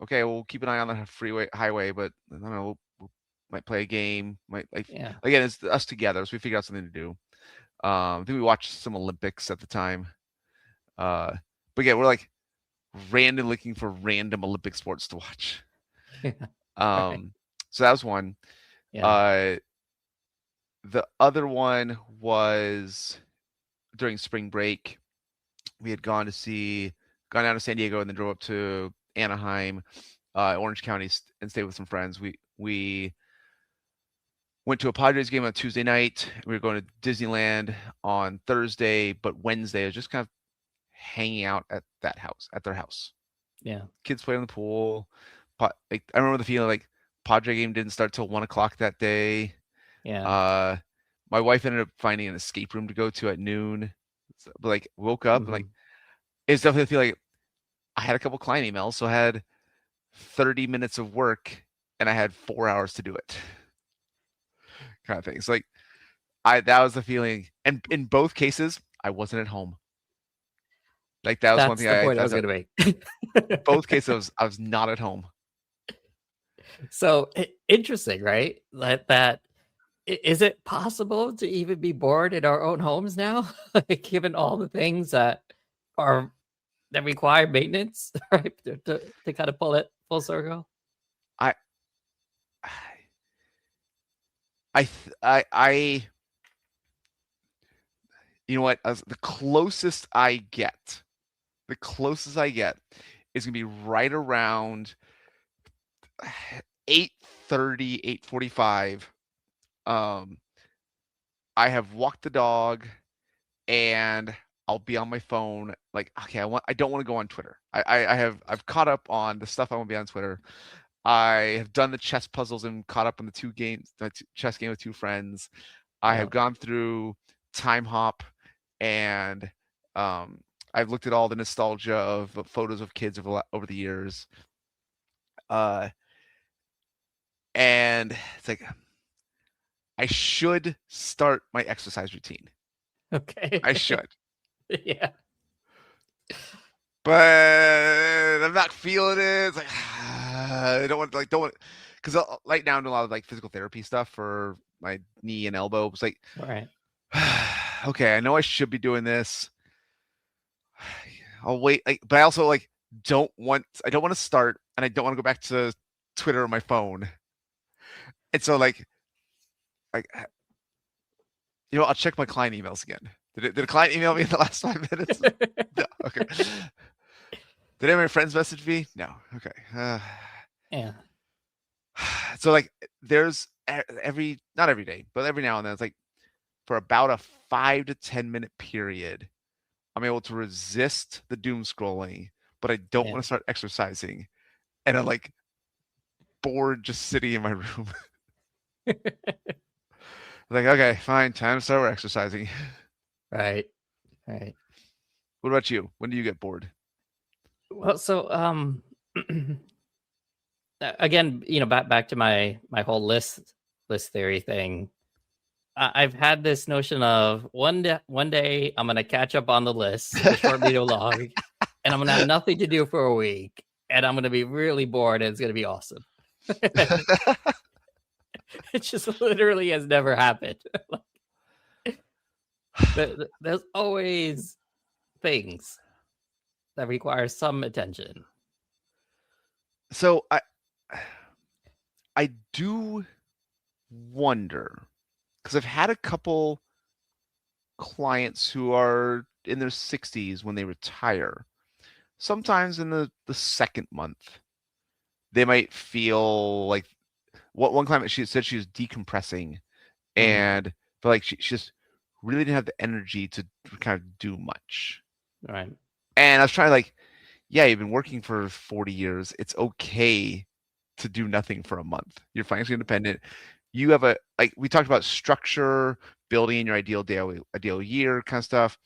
[SPEAKER 1] okay, we'll keep an eye on the highway, but I don't know, we'll might play a game. Might like
[SPEAKER 3] Yeah.
[SPEAKER 1] again, it's us together, so we figured out something to do. I think we watched some Olympics at the time. But yeah, we're like random looking for random Olympic sports to watch.
[SPEAKER 3] Yeah. Right.
[SPEAKER 1] So that was one.
[SPEAKER 3] Yeah.
[SPEAKER 1] The other one was during spring break. We had gone down to San Diego and then drove up to Anaheim, Orange County, and stayed with some friends. We went to a Padres game on Tuesday night. We were going to Disneyland on Thursday, but Wednesday I was just kind of hanging out at their house.
[SPEAKER 3] Yeah.
[SPEAKER 1] Kids played in the pool. Like, I remember the feeling like Padre game didn't start till 1:00 that day.
[SPEAKER 3] Yeah.
[SPEAKER 1] My wife ended up finding an escape room to go to at noon. So, like, woke up and like it's definitely feel like I had a couple client emails, so I had 30 minutes of work and I had 4 hours to do it. Kind of thing. It's like that was the feeling. And in both cases, I wasn't at home. Like that was one
[SPEAKER 3] That's
[SPEAKER 1] thing
[SPEAKER 3] the
[SPEAKER 1] I
[SPEAKER 3] point I was going to make.
[SPEAKER 1] both cases I was not at home.
[SPEAKER 3] So interesting, right? That is it possible to even be bored in our own homes now, like, given all the things that require maintenance, right? To kind of pull it full circle.
[SPEAKER 1] I you know what? The closest I get is gonna be right around 8:30, 8:45. I have walked the dog and I'll be on my phone. Like, okay, I don't want to go on Twitter. I've caught up on the stuff I want to be on Twitter. I have done the chess puzzles and caught up on the chess game with two friends. I have gone through Time Hop, and I've looked at all the nostalgia of photos of kids over the years. And it's like I should start my exercise routine.
[SPEAKER 3] Okay.
[SPEAKER 1] I should.
[SPEAKER 3] Yeah.
[SPEAKER 1] But I'm not feeling it. It's like I don't want because right now I'm doing a lot of like physical therapy stuff for my knee and elbow. It's like,
[SPEAKER 3] All right.
[SPEAKER 1] okay, I know I should be doing this. I'll wait. But I also I don't want to start, and I don't want to go back to Twitter or my phone. And so like I'll check my client emails again. Did a client email me in the last 5 minutes? No. Okay. Did any of my friends message me? No. Okay.
[SPEAKER 3] Yeah.
[SPEAKER 1] So like there's not every day, but every now and then it's like for about a 5 to 10 minute period, I'm able to resist the doom scrolling, but I don't want to start exercising. And I'm like bored just sitting in my room. Like, okay, fine, time to start exercising.
[SPEAKER 3] Right. Right.
[SPEAKER 1] What about you? When do you get bored?
[SPEAKER 3] Well, so again, back to my whole list theory thing. I've had this notion of one day I'm gonna catch up on the list, the short video log, and I'm gonna have nothing to do for a week, and I'm gonna be really bored, and it's gonna be awesome. It just literally has never happened. There's always things that require some attention.
[SPEAKER 1] So I do wonder, because I've had a couple clients who are in their 60s when they retire. Sometimes in the second month, they might feel like one client, she said she was decompressing, and but like she just really didn't have the energy to kind of do much.
[SPEAKER 3] Right.
[SPEAKER 1] And I was trying to yeah, you've been working for 40 years. It's okay to do nothing for a month. You're financially independent. You have we talked about structure, building your ideal year kind of stuff,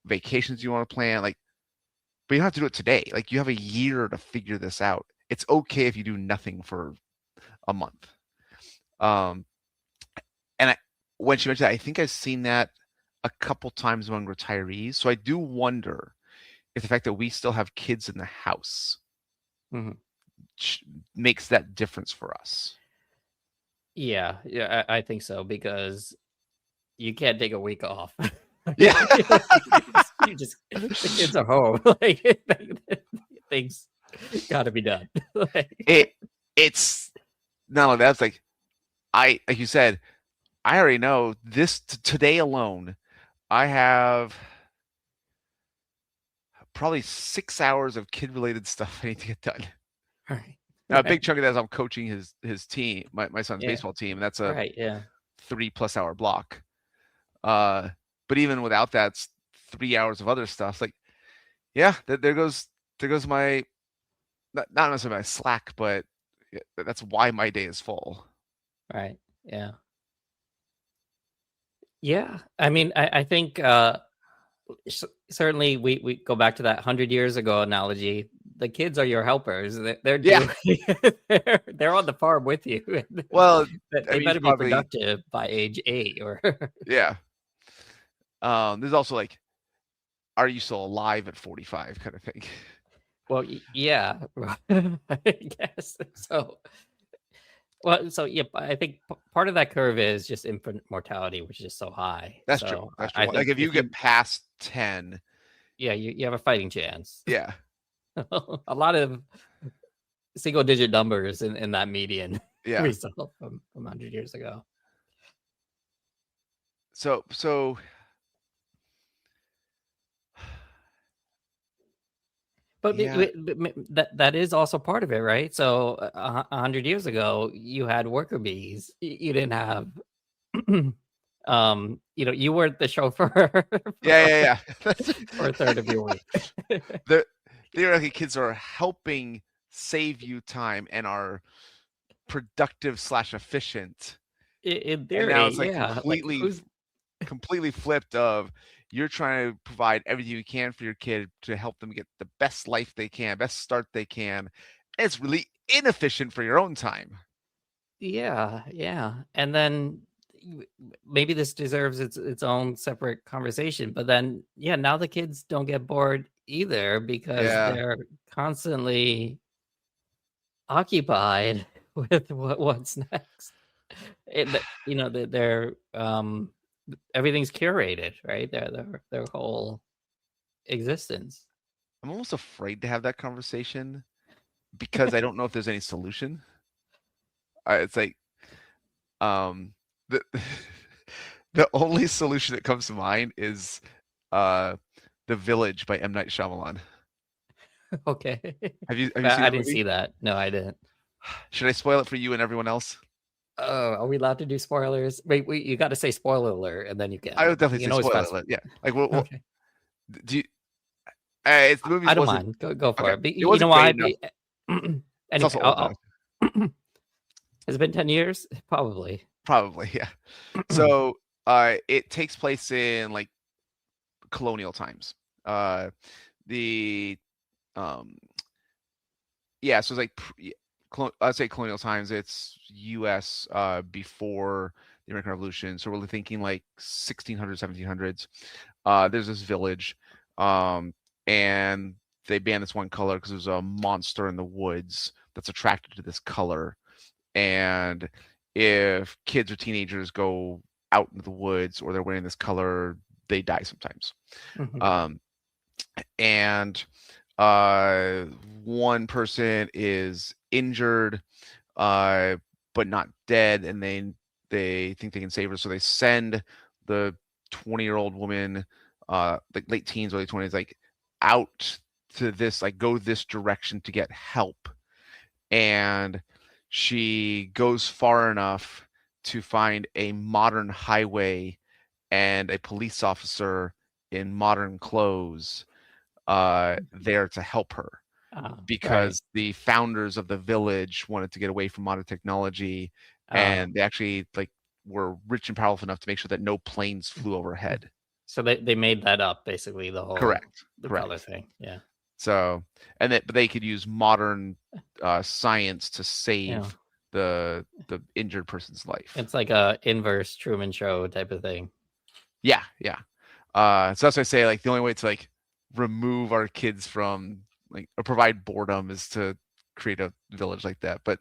[SPEAKER 1] vacations you want to plan, but you don't have to do it today. Like, you have a year to figure this out. It's okay if you do nothing for a month. And when she mentioned that, I think I've seen that a couple times among retirees. So I do wonder if the fact that we still have kids in the house makes that difference for us.
[SPEAKER 3] Yeah, I think so, because you can't take a week off.
[SPEAKER 1] Yeah.
[SPEAKER 3] you just the kids are home. Like, things got to be done.
[SPEAKER 1] It's not only that. It's like you said, I already know this today alone. I have probably 6 hours of kid-related stuff I need to get done.
[SPEAKER 3] Right.
[SPEAKER 1] Now, a big chunk of that is I'm coaching his team, my son's baseball team, and that's a 3+ hour block. But even without that, it's 3 hours of other stuff. Like, yeah, there goes my not necessarily my slack, but that's why my day is full.
[SPEAKER 3] Right. Yeah. Yeah. I mean, I think certainly we go back to that 100 years ago analogy. The kids are your helpers. They're doing, they're on the farm with you.
[SPEAKER 1] Well,
[SPEAKER 3] they better be productive by age 8 or
[SPEAKER 1] yeah. There's also are you still alive at 45 kind of thing.
[SPEAKER 3] Well, yeah, I guess so. Well, so yeah, I think part of that curve is just infant mortality, which is just so high.
[SPEAKER 1] That's true. That's true. Like, if you get past 10,
[SPEAKER 3] yeah, you have a fighting chance.
[SPEAKER 1] Yeah.
[SPEAKER 3] A lot of single-digit numbers in that median result from 100 years ago.
[SPEAKER 1] So
[SPEAKER 3] but that is also part of it, right? So 100 years ago, you had worker bees. You didn't have, you weren't the chauffeur.
[SPEAKER 1] Yeah.
[SPEAKER 3] For a third of your week.
[SPEAKER 1] Theoretically, kids are helping save you time and are productive / efficient.
[SPEAKER 3] In theory,
[SPEAKER 1] and now it's completely flipped of, you're trying to provide everything you can for your kid to help them get the best life they can, best start they can. It's really inefficient for your own time.
[SPEAKER 3] Yeah. And then maybe this deserves its own separate conversation, but then now the kids don't get bored either, because they're constantly occupied with what's next. They're everything's curated, right? Their whole existence.
[SPEAKER 1] I'm almost afraid to have that conversation because I don't know if there's any solution. It's like, the only solution that comes to mind is The Village by M. Night Shyamalan.
[SPEAKER 3] Okay.
[SPEAKER 1] Have you seen
[SPEAKER 3] I didn't see that. No, I didn't.
[SPEAKER 1] Should I spoil it for you and everyone else?
[SPEAKER 3] Oh, are we allowed to do spoilers? Wait, you got to say spoiler alert, and then you can.
[SPEAKER 1] I would definitely say spoiler alert. Yeah. Okay. Do you? It's the movie.
[SPEAKER 3] I don't mind. Go for it. But
[SPEAKER 1] you know why?
[SPEAKER 3] Anyway, has it been 10 years? Probably,
[SPEAKER 1] yeah. So it takes place in colonial times. So it's I'd say colonial times. It's U.S. Before the American Revolution. So we're really thinking 1600s, 1700s. There's this village, and they ban this one color because there's a monster in the woods that's attracted to this color. And if kids or teenagers go out into the woods or they're wearing this color, they die sometimes. And one person is injured, but not dead, and they think they can save her, so they send the 20-year-old woman, late teens, early 20s, out to this, go this direction to get help. And she goes far enough to find a modern highway and a police officer in modern clothes there to help her. because the founders of the village wanted to get away from modern technology, and they actually like were rich and powerful enough to make sure that no planes flew overhead.
[SPEAKER 3] So they made that up, basically, the whole
[SPEAKER 1] Correct.
[SPEAKER 3] color thing. Yeah.
[SPEAKER 1] So, but they could use modern science to save the injured person's life.
[SPEAKER 3] It's like a inverse Truman Show type of thing.
[SPEAKER 1] Yeah. So that's why I say, like, the only way to like remove our kids from like or provide boredom is to create a village like that. But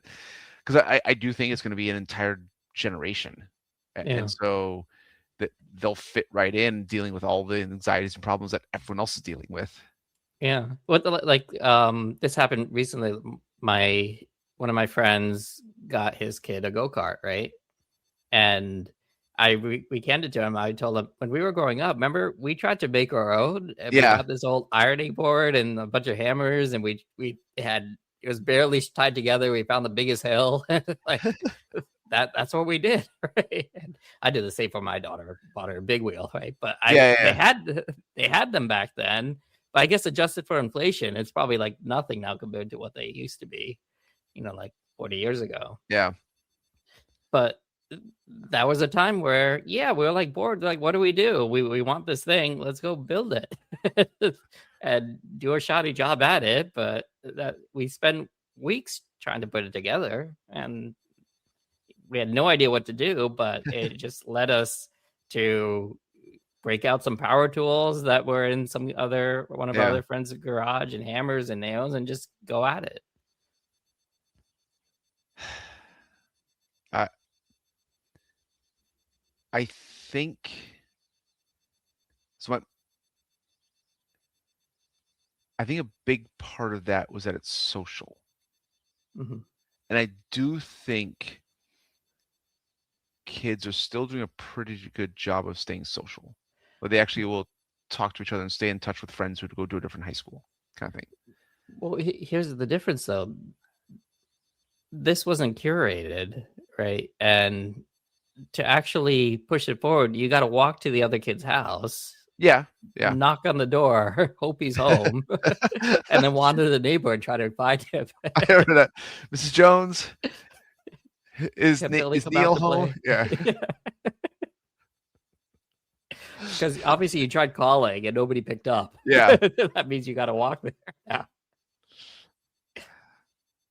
[SPEAKER 1] because I do think it's going to be an entire generation, and so that they'll fit right in dealing with all the anxieties and problems that everyone else is dealing with.
[SPEAKER 3] Yeah. This happened recently. One of my friends got his kid a go-kart, right? And I weekended to him. I told him, when we were growing up, remember we tried to make our own, and we got this old ironing board and a bunch of hammers, and we had, it was barely tied together. We found the biggest hill. Like that's what we did, right? And I did the same for my daughter. Bought her a big wheel, right? But they had them back then. But I guess adjusted for inflation, it's probably like nothing now compared to what they used to be, like 40 years ago.
[SPEAKER 1] Yeah.
[SPEAKER 3] But that was a time where, we were like bored. Like, what do? We want this thing. Let's go build it and do a shoddy job at it. But that we spent weeks trying to put it together, and we had no idea what to do. But it just led us to break out some power tools that were in one of our other friends' garage, and hammers and nails, and just go at it.
[SPEAKER 1] I think so. I think a big part of that was that it's social, and I do think kids are still doing a pretty good job of staying social, but they actually will talk to each other and stay in touch with friends who go to a different high school, kind of thing.
[SPEAKER 3] Well, here's the difference, though. This wasn't curated, right? And to actually push it forward, you got to walk to the other kid's house.
[SPEAKER 1] Yeah.
[SPEAKER 3] Knock on the door, hope he's home, and then wander to the neighbor and try to find him.
[SPEAKER 1] I heard that. Mrs. Jones, is Neil home? Yeah.
[SPEAKER 3] Because obviously you tried calling and nobody picked up.
[SPEAKER 1] Yeah.
[SPEAKER 3] That means you got to walk there.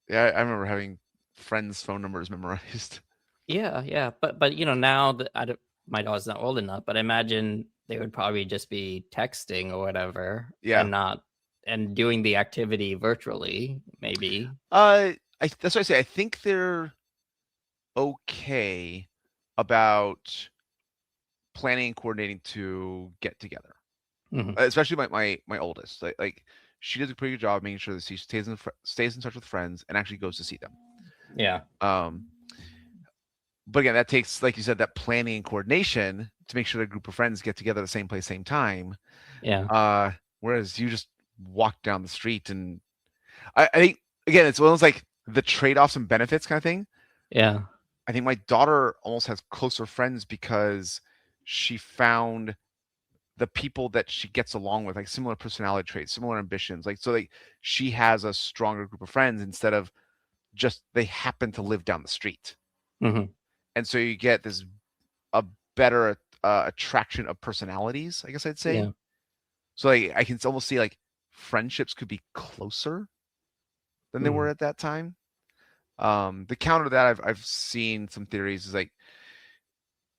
[SPEAKER 1] Yeah, I remember having friends' phone numbers memorized.
[SPEAKER 3] Yeah. But now that my daughter's not old enough, but I imagine they would probably just be texting or whatever.
[SPEAKER 1] Yeah.
[SPEAKER 3] And doing the activity virtually, maybe.
[SPEAKER 1] That's what I say. I think they're okay about planning and coordinating to get together. Especially my oldest. Like she does a pretty good job making sure that she stays in touch with friends and actually goes to see them.
[SPEAKER 3] Yeah.
[SPEAKER 1] But again, that takes, like you said, that planning and coordination to make sure that a group of friends get together at the same place, same time.
[SPEAKER 3] Yeah.
[SPEAKER 1] Whereas you just walk down the street, and I think, again, it's almost like the trade-offs and benefits kind of thing.
[SPEAKER 3] Yeah.
[SPEAKER 1] I think my daughter almost has closer friends because she found the people that she gets along with, like similar personality traits, similar ambitions. Like, so like she has a stronger group of friends instead of just they happen to live down the street. And so you get a better attraction of personalities, I guess I'd say.
[SPEAKER 3] Yeah.
[SPEAKER 1] So like I can almost see like friendships could be closer than they were at that time. The counter to that I've seen some theories is like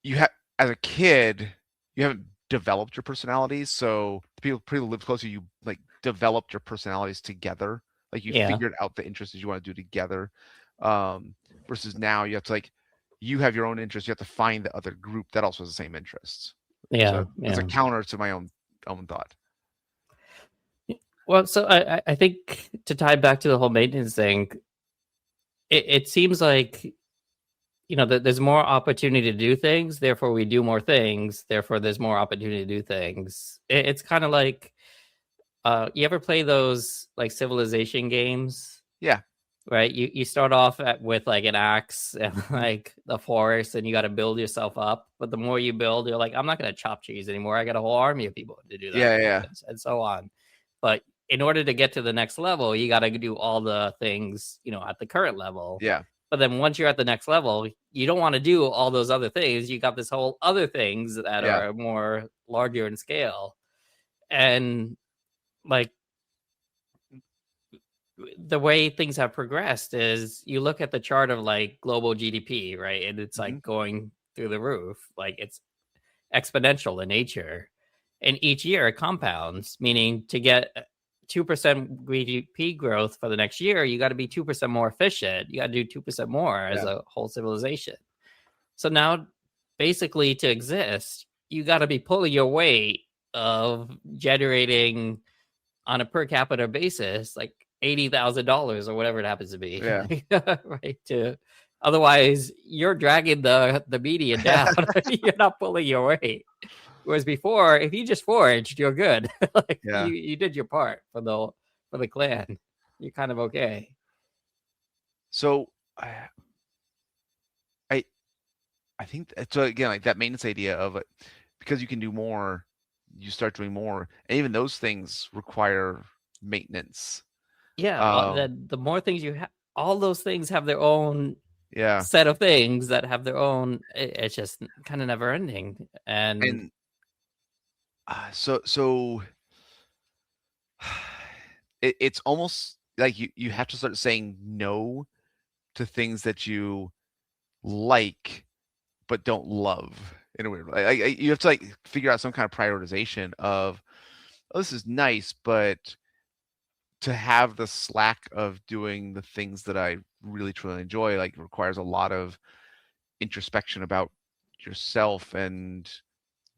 [SPEAKER 1] you have, as a kid, you haven't developed your personalities, so the people who live closer, you like developed your personalities together. Like you figured out the interests you want to do together. Versus now you have to like you have your own interests, you have to find the other group that also has the same interests. So it's a counter to my own thought.
[SPEAKER 3] Well, so I think to tie back to the whole maintenance thing, it seems like that there's more opportunity to do things, therefore we do more things, therefore there's more opportunity to do things. It's kind of like you ever play those like civilization games?
[SPEAKER 1] Yeah.
[SPEAKER 3] Right, you start off with like an axe and like the forest, and you got to build yourself up. But the more you build, you're like, I'm not going to chop trees anymore. I got a whole army of people to do that.
[SPEAKER 1] Yeah.
[SPEAKER 3] And so on. But in order to get to the next level, you got to do all the things, at the current level.
[SPEAKER 1] Yeah.
[SPEAKER 3] But then once you're at the next level, you don't want to do all those other things. You got this whole other things that are more larger in scale. And like the way things have progressed is you look at the chart of like global GDP, right? And it's like going through the roof. Like it's exponential in nature. And each year it compounds, meaning to get 2% GDP growth for the next year, you got to be 2% more efficient. You got to do 2% more as a whole civilization. So now, basically, to exist, you got to be pulling your weight of generating on a per capita basis, like $80,000 or whatever it happens to be.
[SPEAKER 1] Yeah.
[SPEAKER 3] Right. Otherwise, you're dragging the median down. You're not pulling your weight. Whereas before, if you just foraged, you're good. You did your part for the clan. You're kind of okay.
[SPEAKER 1] So I think so. Again, like that maintenance idea of it, because you can do more, you start doing more, and even those things require maintenance.
[SPEAKER 3] Yeah, the more things you have, all those things have their own set of things that have their own. It's just kind of never ending, and
[SPEAKER 1] so it's almost like you have to start saying no to things that you like but don't love in a weird way. Like you have to like figure out some kind of prioritization of, oh, this is nice, but to have the slack of doing the things that I really truly enjoy, like, requires a lot of introspection about yourself and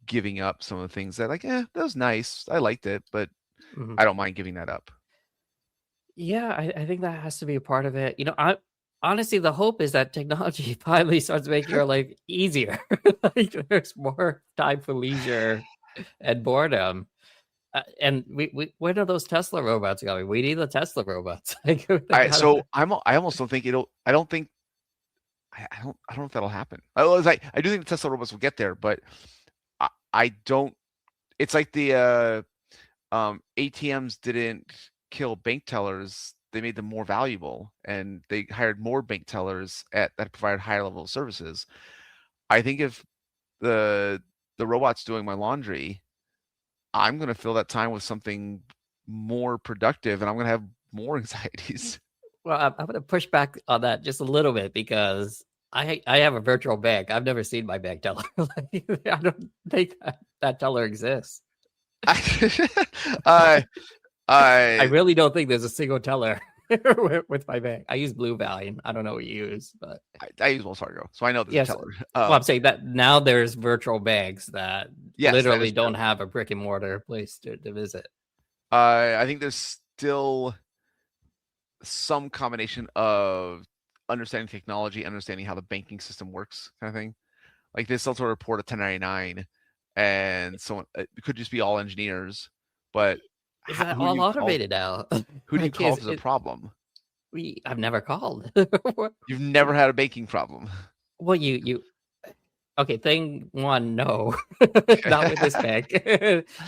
[SPEAKER 1] giving up some of the things that, like, that was nice, I liked it, but I don't mind giving that up.
[SPEAKER 3] Yeah, I think that has to be a part of it. I honestly, the hope is that technology finally starts making our life easier. Like there's more time for leisure and boredom. And we when are those Tesla robots going? We need the Tesla robots.
[SPEAKER 1] I almost don't think I don't know if that'll happen. I do think the Tesla robots will get there, but I don't. It's like the ATMs didn't kill bank tellers; they made them more valuable, and they hired more bank tellers that provided higher level of services. I think if the robot's doing my laundry, I'm going to fill that time with something more productive, and I'm going to have more anxieties.
[SPEAKER 3] Well, I'm going to push back on that just a little bit because I have a virtual bank. I've never seen my bank teller. I don't think that teller exists.
[SPEAKER 1] I
[SPEAKER 3] really don't think there's a single teller with my bank. I use Blue Valley. I don't know what you use, but
[SPEAKER 1] I use Wells Fargo, so I know there's a teller.
[SPEAKER 3] Well, I'm saying that now there's virtual banks that literally don't have a brick and mortar place to visit.
[SPEAKER 1] I think there's still some combination of understanding technology, understanding how the banking system works, kind of thing. Like they still sort of report a 1099, and someone, it could just be all engineers, but
[SPEAKER 3] is that all automated now?
[SPEAKER 1] Who do you call if there's a problem?
[SPEAKER 3] I've never called.
[SPEAKER 1] You've never had a banking problem?
[SPEAKER 3] Well, you okay, thing one, no. Not with this bank.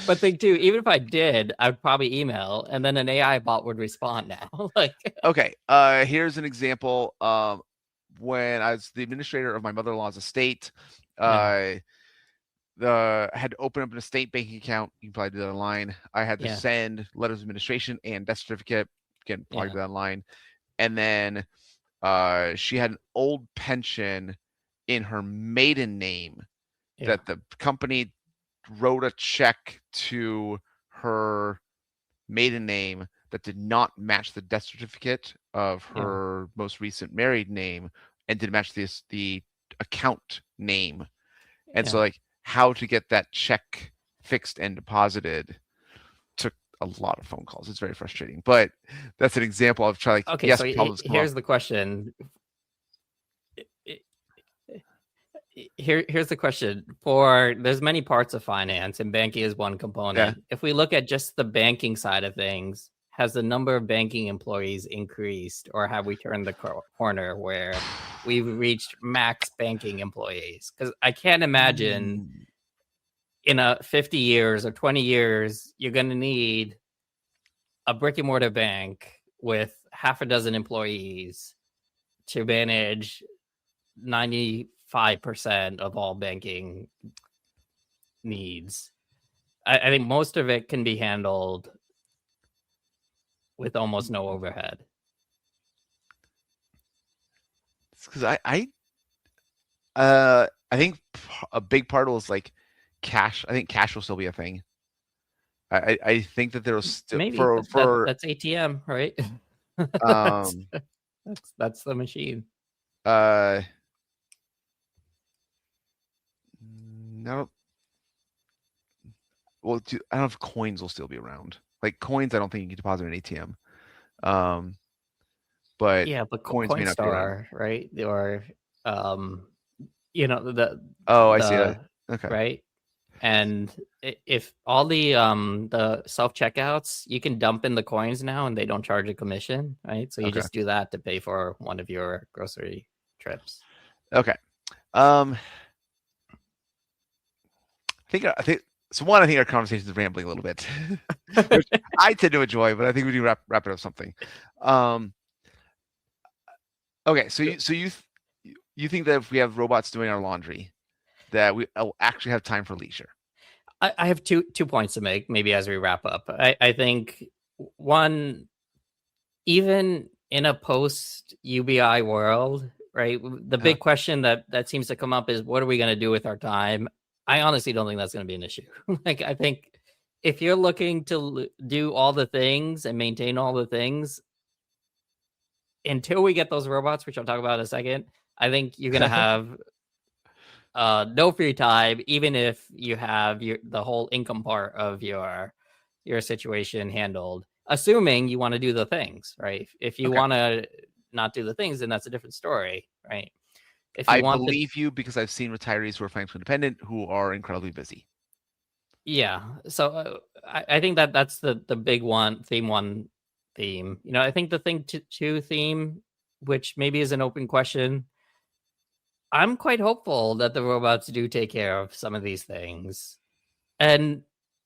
[SPEAKER 3] But thing two, even if I did, I'd probably email, and then an AI bot would respond now.
[SPEAKER 1] Okay, here's an example. When I was the administrator of my mother-in-law's estate, I had to open up an estate banking account. You can probably do that online. I had to send letters of administration and death certificate. Again, probably do that online. And then she had an old pension in her maiden name that the company wrote a check to her maiden name that did not match the death certificate of her most recent married name and didn't match the account name. And so, like, how to get that check fixed and deposited took a lot of phone calls. It's very frustrating, but that's an example of trying.
[SPEAKER 3] Okay, yes, so here's the question. Here's the question. There's many parts of finance, and banking is one component. Yeah. If we look at just the banking side of things, has the number of banking employees increased, or have we turned the corner where we've reached max banking employees? Because I can't imagine in 50 years or 20 years, you're going to need a brick and mortar bank with half a dozen employees to manage 95% of all banking needs. I think most of it can be handled with almost no overhead.
[SPEAKER 1] Because I think a big part was like cash. I think cash will still be a thing. I think that there'll still
[SPEAKER 3] Maybe
[SPEAKER 1] for
[SPEAKER 3] that's ATM, right?
[SPEAKER 1] um
[SPEAKER 3] that's the machine.
[SPEAKER 1] No. Well, I don't know if coins will still be around. Like coins, I don't think you can deposit in an ATM. But
[SPEAKER 3] Yeah, but
[SPEAKER 1] coins may not be around.
[SPEAKER 3] Coinstar, right? Or the
[SPEAKER 1] Oh, I see that. Okay.
[SPEAKER 3] right. And if all the self checkouts, you can dump in the coins now, and they don't charge a commission, right? So you just do that to pay for one of your grocery trips.
[SPEAKER 1] Okay. I think so. One, I think our conversation is rambling a little bit, which I tend to enjoy, but I think we do wrap it up something. Okay, so you think that if we have robots doing our laundry, that we'll actually have time for leisure?
[SPEAKER 3] I have two points to make, maybe as we wrap up. I think one, even in a post UBI world, right? The big question that seems to come up is, what are we going to do with our time? I honestly don't think that's going to be an issue. Like, I think if you're looking to do all the things and maintain all the things, until we get those robots, which I'll talk about in a second, I think you're going to have no free time, even if you have the whole income part of your situation handled, assuming you want to do the things, right? If you want to not do the things, then that's a different story, right? If you
[SPEAKER 1] believe you, because I've seen retirees who are financially independent who are incredibly busy.
[SPEAKER 3] Yeah, so I think that's the big one theme. I think the thing two theme, which maybe is an open question, I'm quite hopeful that the robots do take care of some of these things. And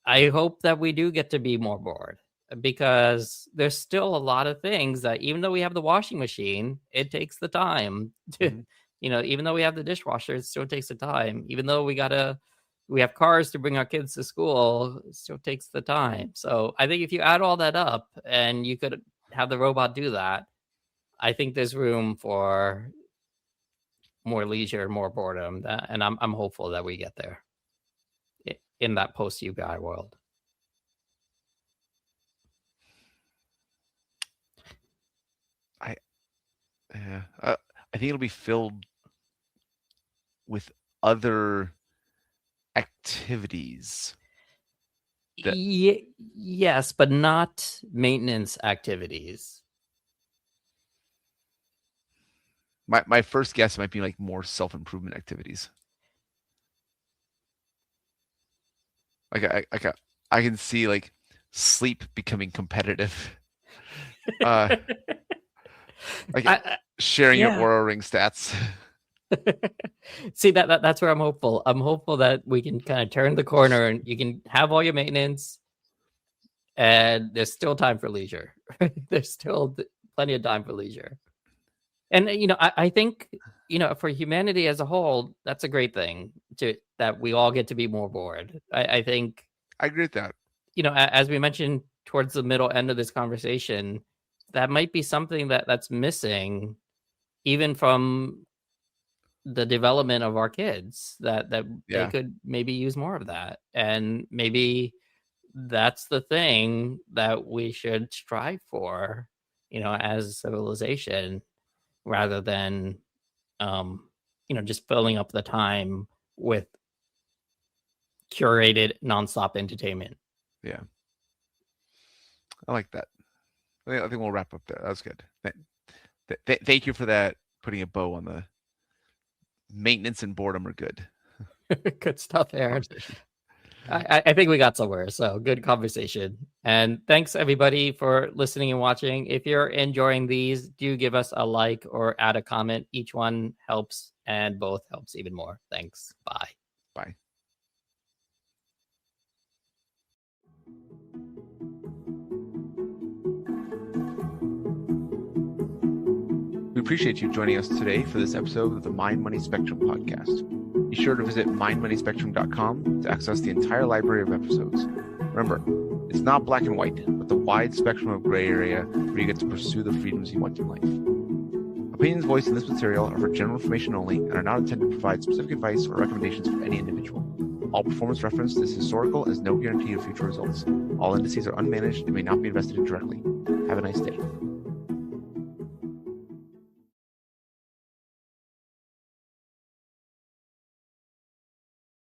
[SPEAKER 3] I hope that we do get to be more bored, because there's still a lot of things that, even though we have the washing machine, it takes the time to, even though we have the dishwasher, it still takes the time. Even though we have cars to bring our kids to school, it still takes the time. So I think if you add all that up and you could have the robot do that, I think there's room for more leisure, more boredom, and I'm hopeful that we get there in that post UBI world.
[SPEAKER 1] I think it'll be filled with other activities.
[SPEAKER 3] Yes, but not maintenance activities.
[SPEAKER 1] My first guess might be like more self-improvement activities. Like I can see like sleep becoming competitive. Sharing your Aura Ring stats.
[SPEAKER 3] See, that's where I'm hopeful. I'm hopeful that we can kind of turn the corner and you can have all your maintenance, and there's still time for leisure. There's still plenty of time for leisure. And I think for humanity as a whole, that's a great thing, that we all get to be more bored. I think
[SPEAKER 1] I agree with that.
[SPEAKER 3] As we mentioned towards the middle end of this conversation, that might be something that's missing, even from the development of our kids, that they could maybe use more of that. And maybe that's the thing that we should strive for, as a civilization, rather than just filling up the time with curated nonstop entertainment.
[SPEAKER 1] Yeah, I like that. I think we'll wrap up there. That was good. Thank you for that. Putting a bow on the maintenance and boredom are good.
[SPEAKER 3] Good stuff, Aaron. I think we got somewhere. So good conversation. And thanks everybody for listening and watching. If you're enjoying these, do give us a like or add a comment. Each one helps, and both helps even more. Thanks. Bye.
[SPEAKER 1] Bye. appreciate you joining us today for this episode of the Mind Money Spectrum podcast. Be sure to visit mindmoneyspectrum.com to access the entire library of episodes. Remember, it's not black and white, but the wide spectrum of gray area where you get to pursue the freedoms you want in life. Opinions voiced in this material are for general information only and are not intended to provide specific advice or recommendations for any individual. All performance referenced is historical as no guarantee of future results. All indices are unmanaged and may not be invested in directly. Have a nice day.